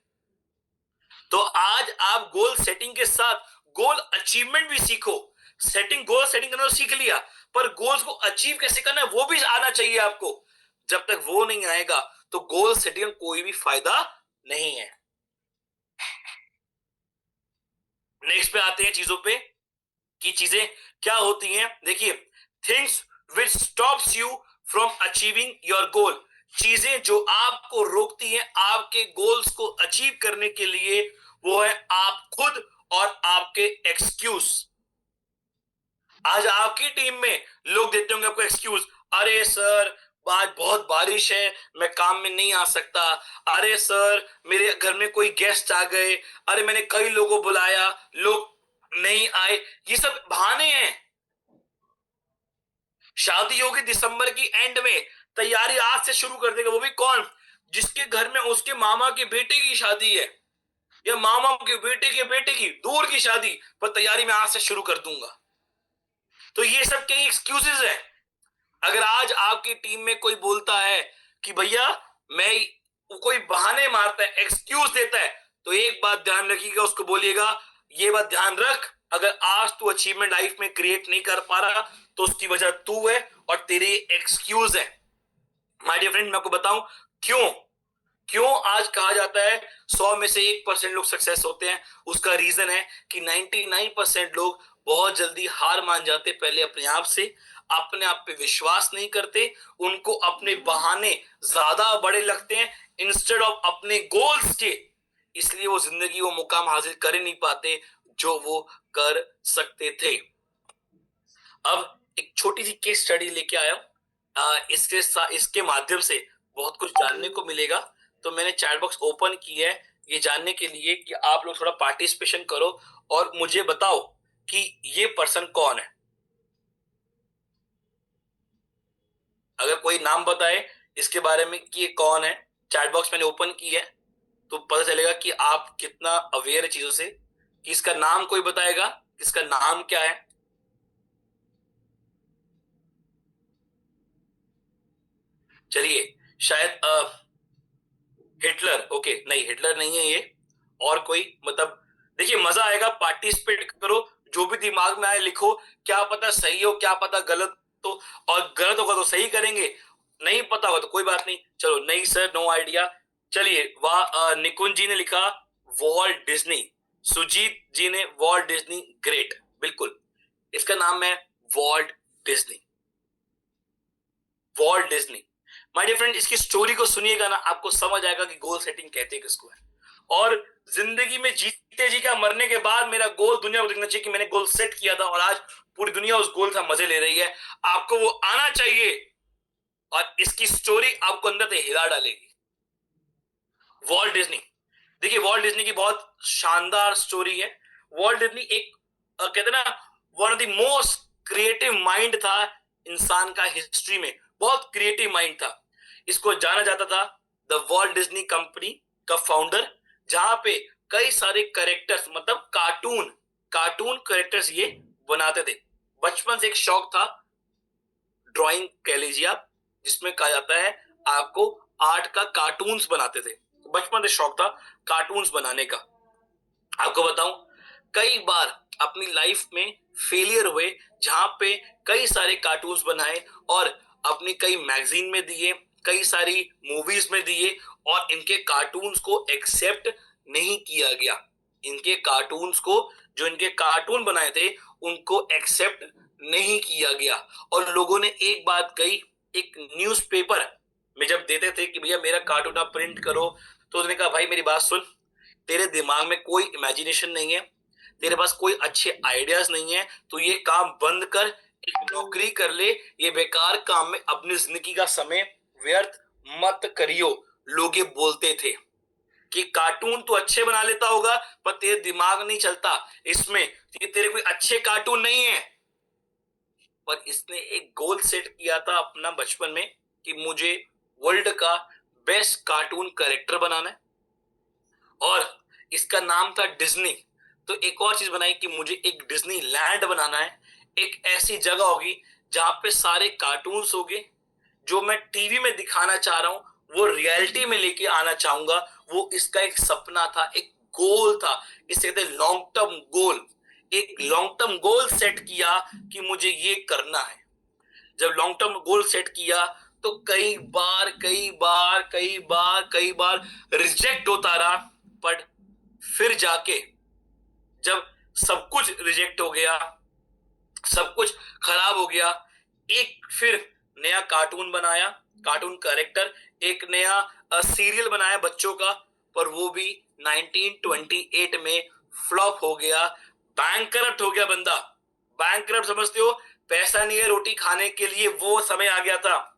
तो आज आप गोल सेटिंग के साथ गोल अचीवमेंट भी सीखो। सेटिंग, गोल सेटिंग करना तो सीख लिया, पर गोल्स को अचीव कैसे करना है वो भी आना चाहिए आपको। जब तक वो नहीं आएगा तो गोल सेटिंग में कोई भी फायदा नहीं है। नेक्स्ट पे आते हैं चीजों पे कि चीजें क्या होती हैं। देखिए, things which stops you from achieving your goal, चीजें जो आपको रोकती हैं आपके गोल्स को अचीव करने के लिए, वो है आप खुद और आपके एक्सक्यूज। आज आपकी टीम में लोग देते होंगे आपको एक्सक्यूज, अरे सर आज बहुत बारिश है, मैं काम में नहीं आ सकता, अरे सर मेरे घर में कोई गेस्ट आ गए, अरे मैंने कई लोगों को बुलाया, लोग नहीं आए। ये सब बहाने हैं। शादी होगी दिसंबर की एंड में, तैयारी आज से शुरू कर देगा, वो भी कौन? जिसके घर में उसके मामा के बेटे की शादी है, या मामा के बेटे की दूर की शादी, पर तैयारी मैं आज से शुरू कर दूंगा। तो ये सब कई एक्सक्यूजेस है। अगर आज आपकी टीम में कोई बोलता है कि भैया मैं, कोई बहाने मारता है, एक्सक्यूज देता है, तो एक बात ध्यान रखिएगा, उसको बोलिएगा ये बात ध्यान रख, अगर आज तू अचीवमेंट लाइफ में क्रिएट नहीं कर पा रहा तो उसकी वजह तू है और तेरी एक्सक्यूज है। माय डियर फ्रेंड, मैं आपको बताऊं क्यों क्यों आज कहा जाता है 100 में से 1% लोग सक्सेस होते हैं। उसका रीजन है कि 99% लोग बहुत जल्दी हार मान जाते, पहले अपने आप से, अपने आप पे विश्वास नहीं करते, उनको अपने बहाने ज्यादा बड़े लगते हैं इंस्टेड ऑफ अपने गोल्स के, इसलिए वो जिंदगी वो मुकाम हासिल कर ही नहीं पाते जो वो कर सकते थे। अब एक छोटी सी केस स्टडी लेके आया हूं, इसके माध्यम से बहुत कुछ जानने को मिलेगा। तो मैंने चैट बॉक्स ओपन की है ये जानने के लिए कि आप लोग थोड़ा पार्टिसिपेशन करो और मुझे बताओ कि ये पर्सन कौन है। अगर कोई नाम बताए इसके बारे में कि ये कौन है, चैट बॉक्स मैंने ओपन की है, तो पता चलेगा कि आप कितना अवेयर है चीजों से। कि इसका नाम कोई बताएगा, इसका नाम क्या है? चलिए, शायद हिटलर। ओके, नहीं, हिटलर नहीं है ये। और कोई, मतलब देखिए, मजा आएगा, पार्टिसिपेट करो, जो भी दिमाग में आए लिखो। क्या पता सही हो, क्या पता गलत हो, और गलत होगा तो सही करेंगे, नहीं पता होगा तो कोई बात नहीं। चलो, नहीं सर, नो आइडिया। चलिए, वाह, निकुंज जी ने लिखा वॉल्ट डिज्नी। सुजीत जी ने वॉल्ट डिज्नी ग्रेट। बिल्कुल, इसका नाम है Walt Disney. Walt Disney. My dear friend, इसकी स्टोरी को सुनिएगा ना, आपको समझ आएगा कि गोल सेटिंग कहते हैं किसको है। और जिंदगी में जीते जी का मरने के बाद मेरा गोल दुनिया को दिखना चाहिए कि मैंने गोल सेट किया था, और आज पूरी दुनिया उस गोल का मजे ले रही है। आपको वो आना चाहिए, और इसकी स्टोरी आपको अंदर से हिला डालेगी। वॉल्ट डिज्नी, देखिए, वॉल्ट डिज्नी की बहुत शानदार स्टोरी है। वॉल्ट डिज्नी एक, कहते ना, one of the most creative mind था इंसान का हिस्ट्री में। बहुत क्रिएटिव माइंड था। इसको जाना जाता था द वॉल्ट डिज्नी कंपनी का फाउंडर, जहां पे कई सारे कैरेक्टर्स, मतलब कार्टून कार्टून कैरेक्टर्स ये बनाते थे। बचपन से एक शौक था, ड्राइंग कह लीजिए आप, जिसमें कहा जाता है आपको आर्ट का, कार्टून्स बनाते थे। बचपन से शौक था कार्टून्स बनाने का। आपको बताऊं, कई बार अपनी लाइफ में फेलियर हुए, जहां पे कई सारे कार्टून्स बनाए और अपनी कई मैगजीन में दिए, कई सारी मूवीज में दिए, और इनके कार्टून्स को एक्सेप्ट नहीं किया गया। इनके कार्टून्स को, जो इनके कार्टून बनाए थे, उनको एक्सेप्ट नहीं किया गया। और लोगों ने एक बात कही, एक न्यूज़पेपर में जब देते थे कि भैया मेरा कार्टून आप प्रिंट करो, तो उसने कहा भाई मेरी बात सुन, तेरे दिमाग में कोई इमेजिनेशन नहीं है, तेरे पास कोई अच्छे आइडियाज नहीं है, तो ये काम बंद कर, एक नौकरी कर ले, ये बेकार काम में अपनी जिंदगी का समय व्यर्थ मत करियो। लोग ये बोलते थे कि कार्टून तो अच्छे बना लेता होगा, पर तेरे दिमाग नहीं चलता इसमें, ये तेरे कोई अच्छे कार्टून नहीं है। पर इसने एक गोल सेट किया था अपना बचपन में कि मुझे वर्ल्ड का बेस्ट कार्टून कैरेक्टर बनाना है, और इसका नाम था डिज्नी। तो एक और चीज बनाई कि मुझे एक डिज्नी लैंड बनाना है, एक ऐसी जगह होगी जहां पे सारे कार्टून्स होंगे, जो मैं टीवी में दिखाना चाह रहा हूं वो रियलिटी में लेके आना चाहूंगा। वो इसका एक सपना था, एक गोल था, इसे कहते हैं लॉन्ग टर्म गोल। एक लॉन्ग टर्म गोल सेट किया कि मुझे ये करना है। जब लॉन्ग टर्म गोल सेट किया तो कई बार रिजेक्ट होता रहा, पर फिर जाके जब सब कुछ रिजेक्ट हो गया, सब कुछ खराब हो गया, एक फिर नया कार्टून बनाया, कार्टून कैरेक्टर, एक नया सीरियल बनाया बच्चों का, पर वो भी 1928 में फ्लॉप हो गया, बैंकरप्ट हो गया बंदा। बैंकरप्ट समझते हो, पैसा नहीं है रोटी खाने के लिए, वो समय आ गया था।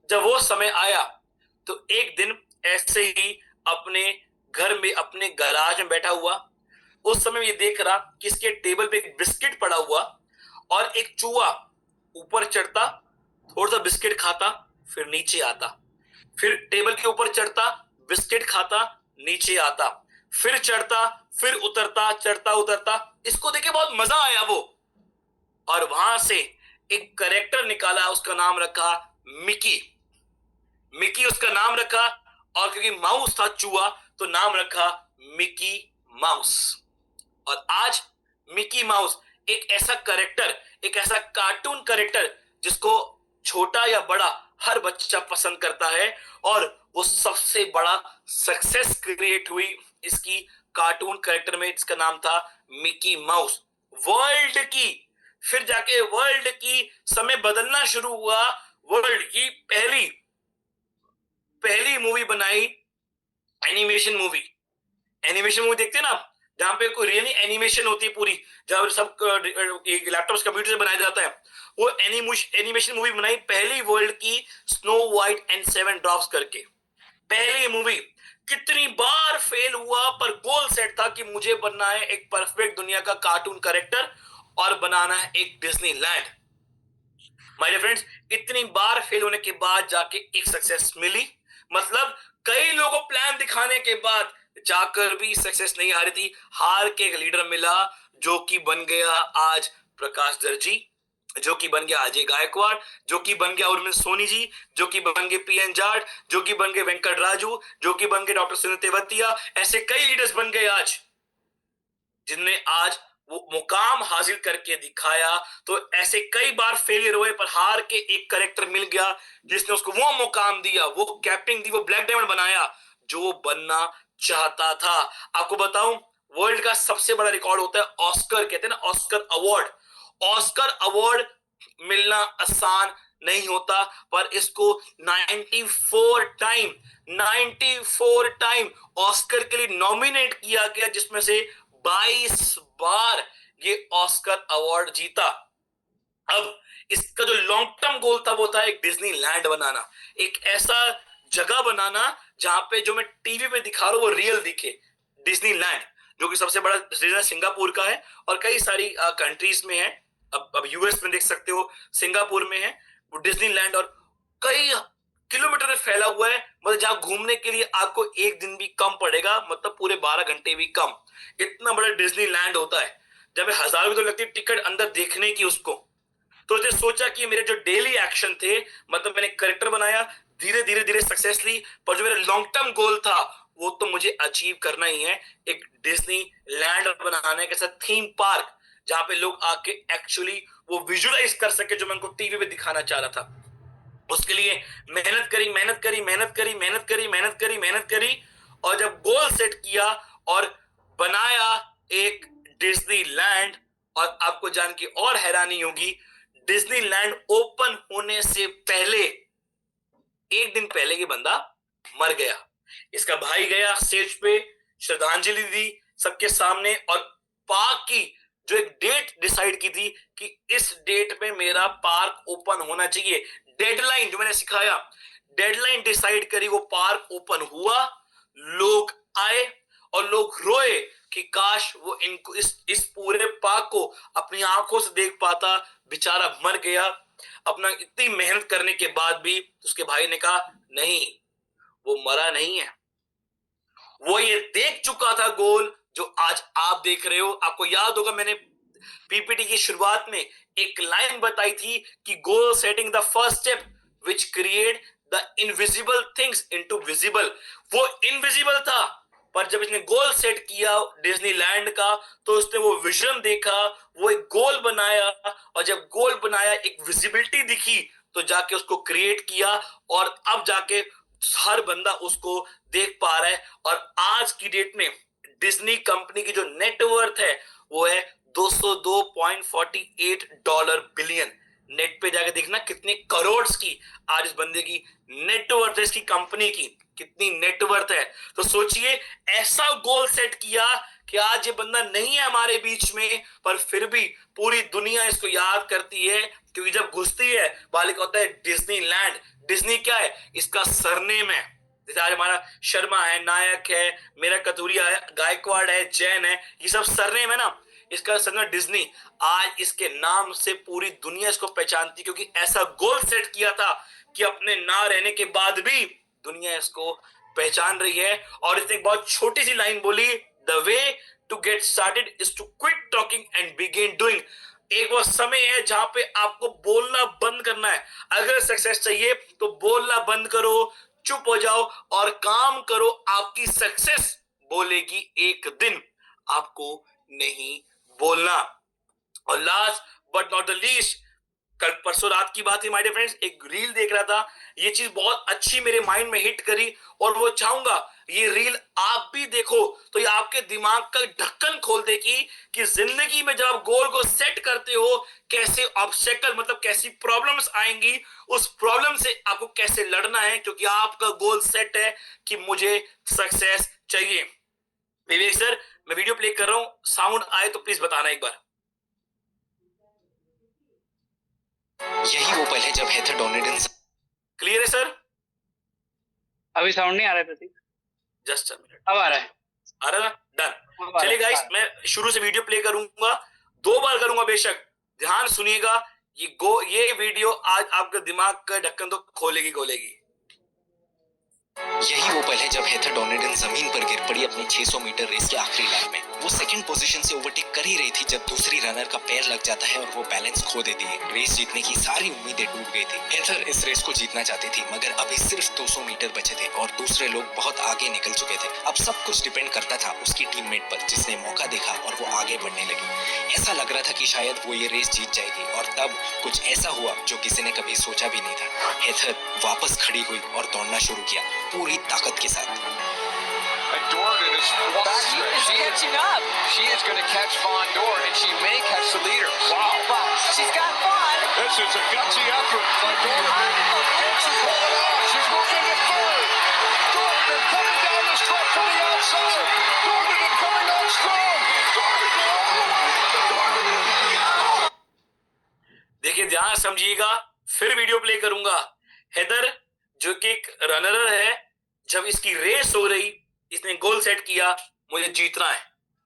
जब वो समय आया तो एक दिन ऐसे ही अपने घर में, अपने गैराज में बैठा हुआ, उस समय ये देख रहा कि इसके टेबल पे एक बिस्किट पड़ा हुआ, और एक चूहा ऊपर चढ़ता, थोड़ा सा बिस्किट खाता, फिर नीचे आता, फिर टेबल के ऊपर चढ़ता, बिस्किट खाता, नीचे आता, फिर चढ़ता, फिर उतरता, चढ़ता उतरता। इसको देखे बहुत मजा आया वो, और वहां से एक कैरेक्टर निकाला, उसका नाम रखा मिकी। मिकी उसका नाम रखा, और क्योंकि माउस था चूहा, तो नाम रखा मिकी माउस। और आज मिकी माउस एक ऐसा कैरेक्टर, एक ऐसा कार्टून कैरेक्टर जिसको छोटा या बड़ा हर बच्चा पसंद करता है, और वो सबसे बड़ा सक्सेस क्रिएट हुई इसकी कार्टून कैरेक्टर में, जिसका नाम था मिकी माउस। वर्ल्ड की, फिर जाके वर्ल्ड की समय बदलना शुरू हुआ। वर्ल्ड की पहली पहली मूवी बनाई, एनिमेशन मूवी। एनिमेशन मूवी देखते हैं ना, जहां पे कोई रियली एनिमेशन होती है पूरी, जहां सब लैपटॉप कंप्यूटर से बनाया जाता है, वो एनिमेशन मूवी बनाई पहली वर्ल्ड की, snow white and seven drops करके। पहली मूवी कितनी बार फेल हुआ, पर गोल सेट था कि मुझे बनना है एक परफेक्ट दुनिया का कार्टून कैरेक्टर, और बनाना है एक Disneyland. My dear friends, इतनी बार फेल होने के बाद जाके एक सक्सेस मिली, मतलब कई लोगों प्लान दिखाने के बाद जाकर भी सक्सेस नहीं आ रही थी। हार के एक लीडर मिला जो कि बन गया आज प्रकाश दर्जी, जो कि बन गया अजय गायकवाड़, जो कि बन गया उर्मिल सोनी जी, जो कि बन गए पीएन जाट, जो कि बन गए वेंकट राजू, जो कि बन गए डॉक्टर सुनील तेवतिया। ऐसे कई लीडर्स बन गए आज जिनने आज वो मुकाम हासिल करके दिखाया। तो ऐसे कई बार फेलियर हुए पर हार के एक करेक्टर मिल गया जिसने उसको वो मुकाम दिया, वो कैप्टन दी, वो ब्लैक डायमंड बनाया जो वो बनना चाहता था। आपको बताऊं, वर्ल्ड का सबसे बड़ा रिकॉर्ड होता है ऑस्कर, कहते हैं ना ऑस्कर अवार्ड। ऑस्कर अवार्ड मिलना आसान नहीं होता, पर इसको 94 टाइम ऑस्कर के लिए नॉमिनेट किया गया, जिसमें से 22 बार ये ऑस्कर अवार्ड जीता। अब इसका जो लॉन्ग टर्म गोल था वो था एक डिज्नी लैंड बनाना, एक ऐसा जगह बनाना जहां पे जो मैं टीवी पे दिखा रहा हूं वो रियल दिखे। डिज्नी लैंड जो कि सबसे बड़ा डिज्नी सिंगापुर का है और कई सारी कंट्रीज में है। अब यूएस में देख सकते हो, सिंगापुर में है वो डिज्नी लैंड, और कई किलोमीटर में फैला हुआ है। मतलब जहां घूमने के लिए आपको एक दिन भी कम पड़ेगा, मतलब पूरे 12 घंटे भी कम, इतना बड़ा डिज्नी लैंड होता है। जब हजारों तो लगती है टिकट अंदर देखने की उसको। तो उसने सोचा कि मेरे जो डेली एक्शन थे, मतलब मैंने करेक्टर बनाया, धीरे धीरे धीरे सक्सेस ली, पर जो मेरा लॉन्ग टर्म गोल था वो तो मुझे अचीव करना ही है, एक डिज्नी लैंड बनाना, एक ऐसा थीम पार्क जहां पे लोग आके एक्चुअली वो विजुअलाइज कर सके जो मैं उनको टीवी पे दिखाना चाह रहा था। उसके लिए मेहनत करी, मेहनत करी, मेहनत करी, मेहनत करी, मेहनत करी, मेहनत करी, और जब गोल सेट किया और बनाया एक डिज्नी लैंड, और आपको जान के और हैरानी होगी, डिज्नी लैंड ओपन होने से पहले, एक दिन पहले ये बंदा मर गया। इसका भाई गया स्टेज पे, श्रद्धांजलि दी सबके सामने, और पार्क की जो एक डेट डिसाइड की थी कि इस डेट में मेरा पार्क ओपन होना चाहिए, डेडलाइन जो मैंने सिखाया, डेडलाइन डिसाइड करी, वो पार्क ओपन हुआ, लोग आए और लोग रोए कि काश वो इनको इस पूरे पार्क को अपनी आंखों से देख पाता, बेचारा मर गया अपना इतनी मेहनत करने के बाद भी। उसके भाई ने कहा नहीं, वो मरा नहीं है, वो ये देख चुका था गोल जो आज आप देख रहे हो। आपको याद होगा मैंने पीपीटी की शुरुआत में एक लाइन बताई थी कि goal setting the first step which create the invisible things into visible. वो इनविजिबल था, पर जब इसने गोल सेट किया डिज्नीलैंड का, तो उसने वो विजन देखा, वो एक गोल बनाया, और जब गोल बनाया एक विजिबिलिटी दिखी, तो जाके उसको क्रिएट किया, और अब जाके हर बंदा उसको देख पा रहा है। और आज की डेट में डिज्नी कंपनी की जो नेटवर्थ है वो है $202.48 बिलियन। नेट पे जाके देखना कितने करोड़ की आज इस बंदे की नेटवर्थ है, इसकी कंपनी की कितनी नेटवर्थ है। तो सोचिए, ऐसा गोल सेट किया कि आज ये बंदा नहीं है हमारे बीच में, पर फिर भी पूरी दुनिया इसको याद करती है, क्योंकि जब घुसती है बालिका होता है डिज्नीलैंड। डिज्नी क्या है? इसका सरनेम है। जैसे आज हमारा शर्मा है, नायक है, मेरा कथूरिया है, गायकवाड़ है, जैन है, ये सब सरनेम है ना, इसका सरनेम डिज्नी। आज इसके नाम से पूरी दुनिया इसको पहचानती, क्योंकि ऐसा गोल सेट किया था कि अपने ना रहने के बाद भी दुनिया इसको पहचान रही है। और इसने एक बहुत छोटी सी लाइन बोली, the way to get started is to quit talking and begin doing. एक वो समय है जहां पे आपको बोलना बंद करना है। अगर सक्सेस चाहिए तो बोलना बंद करो, चुप हो जाओ और काम करो। आपकी सक्सेस बोलेगी एक दिन, आपको नहीं बोलना। और last but not the least, कल परसों रात की बात है माय डियर फ्रेंड्स, एक रील देख रहा था, ये चीज बहुत अच्छी मेरे माइंड में हिट करी, और वो चाहूंगा ये रील आप भी देखो, तो ये आपके दिमाग का ढक्कन खोल देगी कि जिंदगी में जब आप गोल को सेट करते हो, कैसे ऑब्स्टेकल मतलब कैसी प्रॉब्लम्स आएंगी, उस प्रॉब्लम से आपको कैसे लड़ना है, क्योंकि आपका गोल सेट है कि मुझे सक्सेस चाहिए। विवेक सर, मैं वीडियो प्ले कर रहा हूं, साउंड आए तो प्लीज बताना एक बार। यही वो पल है जब हेथर डोनेडन। क्लियर है सर? अभी साउंड नहीं आ रहा है प्रतीक? Just a minute. अब आ रहा है? आ रहा है? डन। चलिए गाइस, मैं शुरू से वीडियो प्ले करूंगा, 2 बार करूंगा, बेशक ध्यान सुनिएगा। ये वीडियो आज आपके दिमाग का ढक्कन तो खोलेगी। यही वो पल है जब हेथर डॉनेडन जमीन पर गिर पड़ी अपनी 600 मीटर रेस के आखिरी लैप में। वो सेकंड पोजीशन से ओवरटेक कर ही रही थी जब दूसरी रनर का पैर लग जाता है और वो बैलेंस खो देती है। रेस जीतने की सारी उम्मीदें टूट गई थी। हेथर इस रेस को जीतना चाहती थी, मगर अभी सिर्फ 200 मीटर बचे थे और दूसरे लोग बहुत आगे निकल चुके थे। अब सब कुछ डिपेंड करता था उसकी टीममेट पर, जिसने मौका देखा और वो आगे बढ़ने लगी। ऐसा लग रहा था कि शायद वो ये रेस जीत जाएगी, और तब कुछ ऐसा हुआ जो किसी ने कभी सोचा भी नहीं था। हेथर वापस खड़ी हुई और दौड़ना शुरू किया पूरी ताकत के साथ। And Dornan is catching up. She is going to catch Von Dorn, and she may catch the leader. Wow. She's got Von. This is a gutsy effort by Dornan. Can she pull it off? She's moving to third. Dornan coming down the stretch from the outside. Dornan coming on strong. देखिए, ध्यान समझिएगा, फिर video play करूंगा। Heather जो कि एक runner है, जब इसकी रेस हो रही, इसने गोल सेट किया, मुझे जीतना है।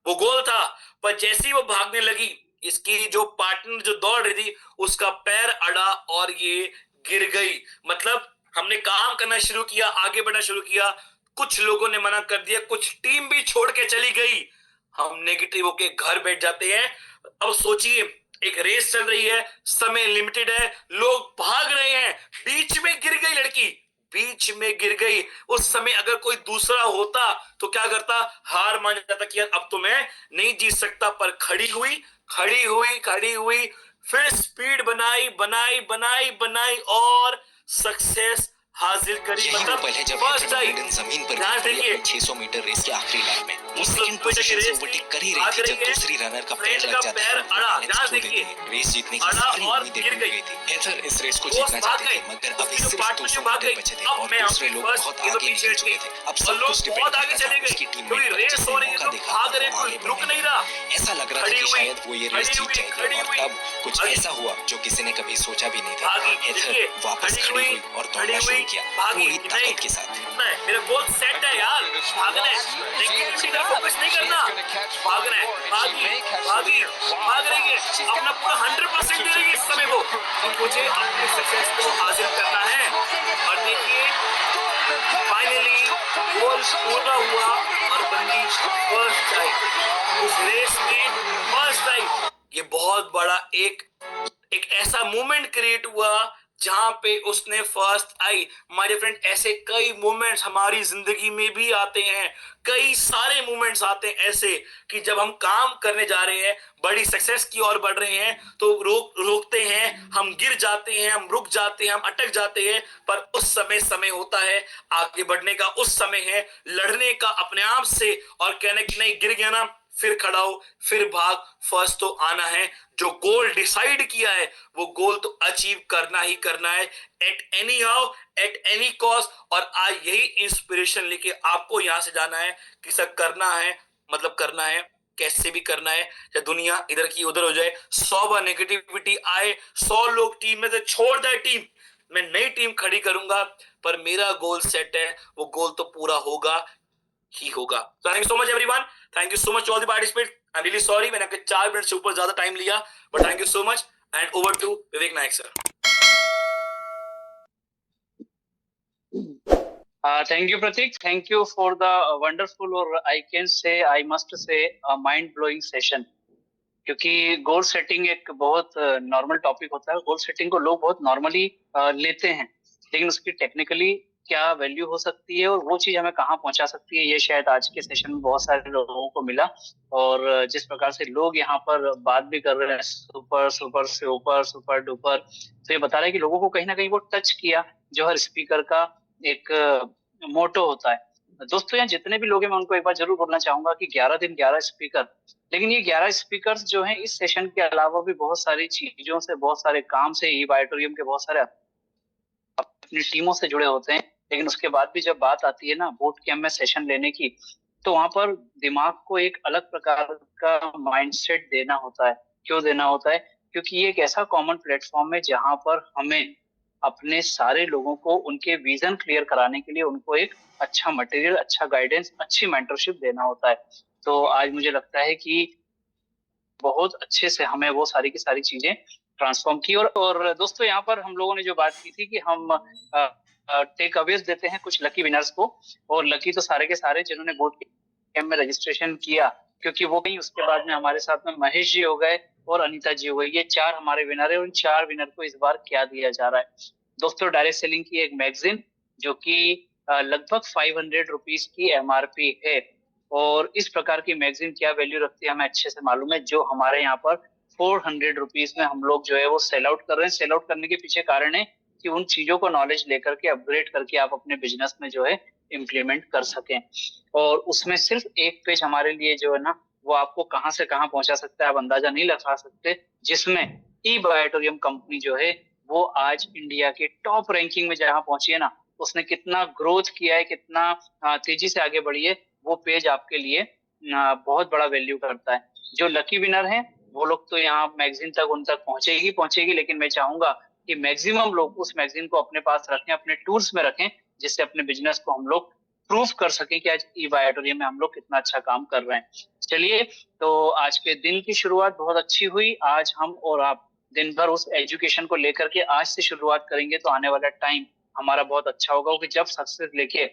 वो गोल था, पर जैसे ही वो भागने लगी, इसकी जो पार्टनर जो दौड़ रही थी, उसका पैर अड़ा और ये गिर गई। मतलब हमने काम करना शुरू किया, आगे बढ़ना शुरू किया, कुछ लोगों ने मना कर दिया, कुछ टीम भी छोड़ के चली गई। हम नेगेटिव होके घर बैठ जाते हैं। अब सोचिए, एक रेस चल रही है, समय लिमिटेड है, लोग भाग रहे हैं, बीच में गिर गई लड़की, बीच में गिर गई। उस समय अगर कोई दूसरा होता तो क्या करता? हार मान जाता कि यार अब तो मैं नहीं जीत सकता। पर खड़ी हुई, फिर स्पीड बनाई और सक्सेस हासिल करी। यही वो पल है जब हेथर डॉनेडन जमीन पर गिर पड़ी अपनी 600 मीटर रेस के आखिरी लैप में। वो सेकंड पोजीशन से ओवरटेक कर ही रही थी जब दूसरी रनर का पैर लग जाता है और बैलेंस खो देती है। रेस जीतने की सारी उम्मीदें टूट गई थी। हेथर इस रेस को जीतना चाहती थी, मगर अभी सिर्फ 200 मीटर बचे थे और दूसरे लोग बहुत आगे निकल चुके थे। अब सब कुछ डिपेंड करता था उसकी टीममेट पर, जिसने मौका देखा और आगे बढ़ने लगी। ऐसा लग रहा था कि शायद वो ये रेस जीत जाएगी, और तब कुछ ऐसा हुआ जो किसी ने कभी सोचा भी नहीं था। हेथर वापस खड़ी हुई और दौड़ना शुरू किया पूरी ताकत के साथ। मेरा गोल सेट है यार, भागना है, नेगेटिविटी पे फोकस नहीं करना, भागना है, भाग रही है, अपना पूरा 100% दे रही है इस समय वो, और मुझे अपने सक्सेस को हासिल करना है। और देखिए, फाइनली गोल पूरा हुआ और बंदी फर्स्ट आई, उस रेस में फर्स्ट आई। ये बहुत बड़ा एक ऐसा मोमेंट क्रिएट हुआ जहां पे उसने फर्स्ट आई। माय फ्रेंड, ऐसे कई मोमेंट्स हमारी जिंदगी में भी आते हैं, कई सारे मोमेंट्स आते हैं ऐसे कि जब हम काम करने जा रहे हैं, बड़ी सक्सेस की ओर बढ़ रहे हैं, तो रोकते हैं, हम गिर जाते हैं, हम रुक जाते हैं, हम अटक जाते हैं। पर उस समय होता है आगे बढ़ने का, उस समय है लड़ने का अपने आप से, और कहने की नहीं, गिर गया ना, फिर खड़ा हो, फिर भाग, फर्स्ट तो आना है। जो गोल डिसाइड किया है वो गोल तो अचीव करना ही करना है, at any how, at any cost. और आज यही इंस्पिरेशन लेके आपको यहां से जाना है कि सब करना है, मतलब करना है, कैसे भी करना है, चाहे दुनिया इधर की उधर हो जाए, 100 बार नेगेटिविटी आए, 100 लोग टीम में से छोड़ दे टीम, मैं नई टीम खड़ी करूंगा, पर मेरा गोल सेट है, वो गोल तो पूरा होगा ही होगा। Thank you so much everyone, thank you so much all the participant. I am really sorry, मैंने आपके 4 मिनट से ऊपर ज्यादा टाइम लिया, but thank you so much. And over to Vivek Nayak sir. Thank you, Pratik. Thank you for the wonderful, or I can say, I must say, mind-blowing session. क्योंकि गोल setting एक बहुत normal topic होता है। Goal setting को लोग बहुत normally लेते हैं, लेकिन उसकी टेक्निकली क्या वैल्यू हो सकती है और वो चीज हमें कहाँ पहुंचा सकती है, ये शायद आज के सेशन में बहुत सारे लोगों को मिला। और जिस प्रकार से लोग यहाँ पर बात भी कर रहे हैं, सुपर सुपर से ऊपर, सुपर डुपर, तो ये बता रहा है कि लोगों को कहीं ना कहीं वो टच किया, जो हर स्पीकर का एक मोटो होता है। दोस्तों, यहाँ जितने भी लोग हैं, मैं उनको एक बार जरूर बोलना चाहूंगा कि 11 दिन 11 स्पीकर, लेकिन ये 11 स्पीकर्स जो हैं, इस सेशन के अलावा भी बहुत सारी चीजों से, बहुत सारे काम से, ई बायोटोरियम के बहुत सारे अपनी टीमों से जुड़े होते हैं। लेकिन उसके बाद भी जब बात आती है ना बूट कैंप में सेशन लेने की, तो वहां पर दिमाग को एक अलग प्रकार का माइंडसेट देना होता है। क्यों देना होता है? क्योंकि ये एक ऐसा कॉमन प्लेटफॉर्म है जहां पर हमें अपने सारे लोगों को उनके विजन क्लियर कराने के लिए उनको एक अच्छा मटेरियल, अच्छा गाइडेंस, अच्छी मेंटरशिप देना होता है। तो आज मुझे लगता है कि बहुत अच्छे से हमें वो सारी की सारी चीजें ट्रांसफॉर्म की। और दोस्तों, यहाँ पर हम लोगों ने जो बात की थी कि हम टेक अवेज देते हैं कुछ लकी विनर्स को। और लकी तो सारे के सारे जिन्होंने बूट कैंप में रजिस्ट्रेशन किया, क्योंकि वो कहीं उसके बाद में हमारे साथ में महेश जी हो गए और अनीता जी हो गई। ये 4 हमारे विनर है। उन 4 विनर को इस बार क्या दिया जा रहा है दोस्तों? डायरेक्ट सेलिंग की एक मैगजीन जो कि लगभग 500 रुपीज की एमआरपी है। और इस प्रकार की मैगजीन क्या वैल्यू रखती है हमें अच्छे से मालूम है। जो हमारे यहाँ पर 400 रुपीज में हम लोग जो है वो सेल आउट कर रहे हैं। सेल आउट करने के पीछे कारण है कि उन चीजों को नॉलेज लेकर के अपग्रेड करके आप अपने बिजनेस में जो है इम्प्लीमेंट कर सकें। और उसमें सिर्फ एक पेज हमारे लिए जो है ना वो आपको कहां से कहां पहुंचा सकता है आप अंदाजा नहीं लगा सकते। जिसमें ई बायोटोरियम कंपनी जो है वो आज इंडिया के टॉप रैंकिंग में जहां पहुंची है ना, उसने कितना ग्रोथ किया है, कितना तेजी से आगे बढ़ी है, वो पेज आपके लिए बहुत बड़ा वैल्यू करता है। जो लकी विनर है वो लोग तो यहाँ मैगजीन तक उन तक पहुंचेगी, लेकिन मैं चाहूंगा कि मैक्सिमम लोग उस मैगजीन को अपने पास रखें, अपने टूल्स में रखें, जिससे अपने बिजनेस को हम लोग प्रूव कर सके कि आज ई बायोटोरियम में हम लोग कितना अच्छा काम कर रहे हैं। चलिए, तो आज के दिन की शुरुआत बहुत अच्छी हुई। आज हम और आप दिन भर उस एजुकेशन को लेकर के आज से शुरुआत करेंगे तो आने वाला टाइम हमारा बहुत अच्छा होगा। क्योंकि जब सक्सेस लेके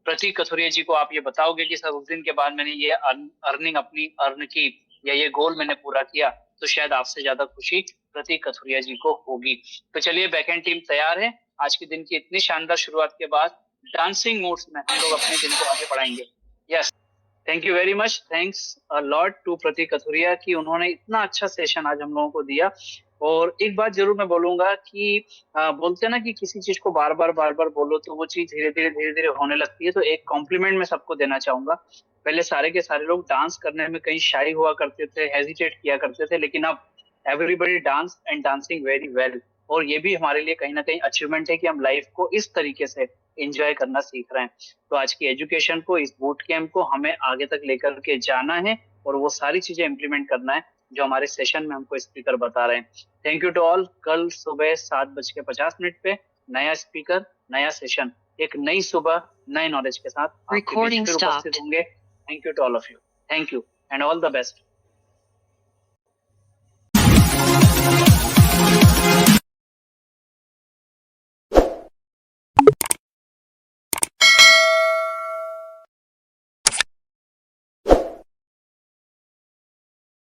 प्रतीक कथुरिया जी को आप ये बताओगे कि सर उस दिन के बाद मैंने ये अर्निंग अपनी अर्न की या ये गोल मैंने पूरा किया, तो शायद आपसे ज्यादा खुशी प्रतीक कथुरिया जी को होगी। तो चलिए, बैकएंड टीम तैयार है। आज के दिन की इतनी शानदार शुरुआत के बाद डांसिंग मोड्स में हम लोग अपने दिन को आगे बढ़ाएंगे। Yes, thank you very much. Thanks a lot to Prateek Kathuria कि उन्होंने इतना अच्छा सेशन आज हम लोगों को दिया। और एक बात जरूर मैं बोलूंगा कि बोलते हैं ना कि किसी चीज को बार बार बोलो तो वो चीज धीरे धीरे होने लगती है। तो एक कॉम्प्लीमेंट मैं सबको देना चाहूंगा। पहले सारे के सारे लोग डांस करने में कहीं शाई हुआ करते थे, हेजिटेट किया करते थे, लेकिन अब everybody dance and dancing very well. और ये भी हमारे लिए कहीं ना कहीं अचीवमेंट है कि हम लाइफ को इस तरीके से एंजॉय करना सीख रहे हैं। तो आज की एजुकेशन को, इस बूट कैंप को हमें आगे तक लेकर के जाना है और वो सारी चीजें इंप्लीमेंट करना है जो हमारे सेशन में हमको स्पीकर बता रहे हैं। Thank you to all. कल सुबह 7:50 पे नया स्पीकर, नया सेशन, एक नई सुबह नए नॉलेज के साथ आपके बीच फिर उपस्थित होंगे। Thank you to all of you. Thank you and all the best.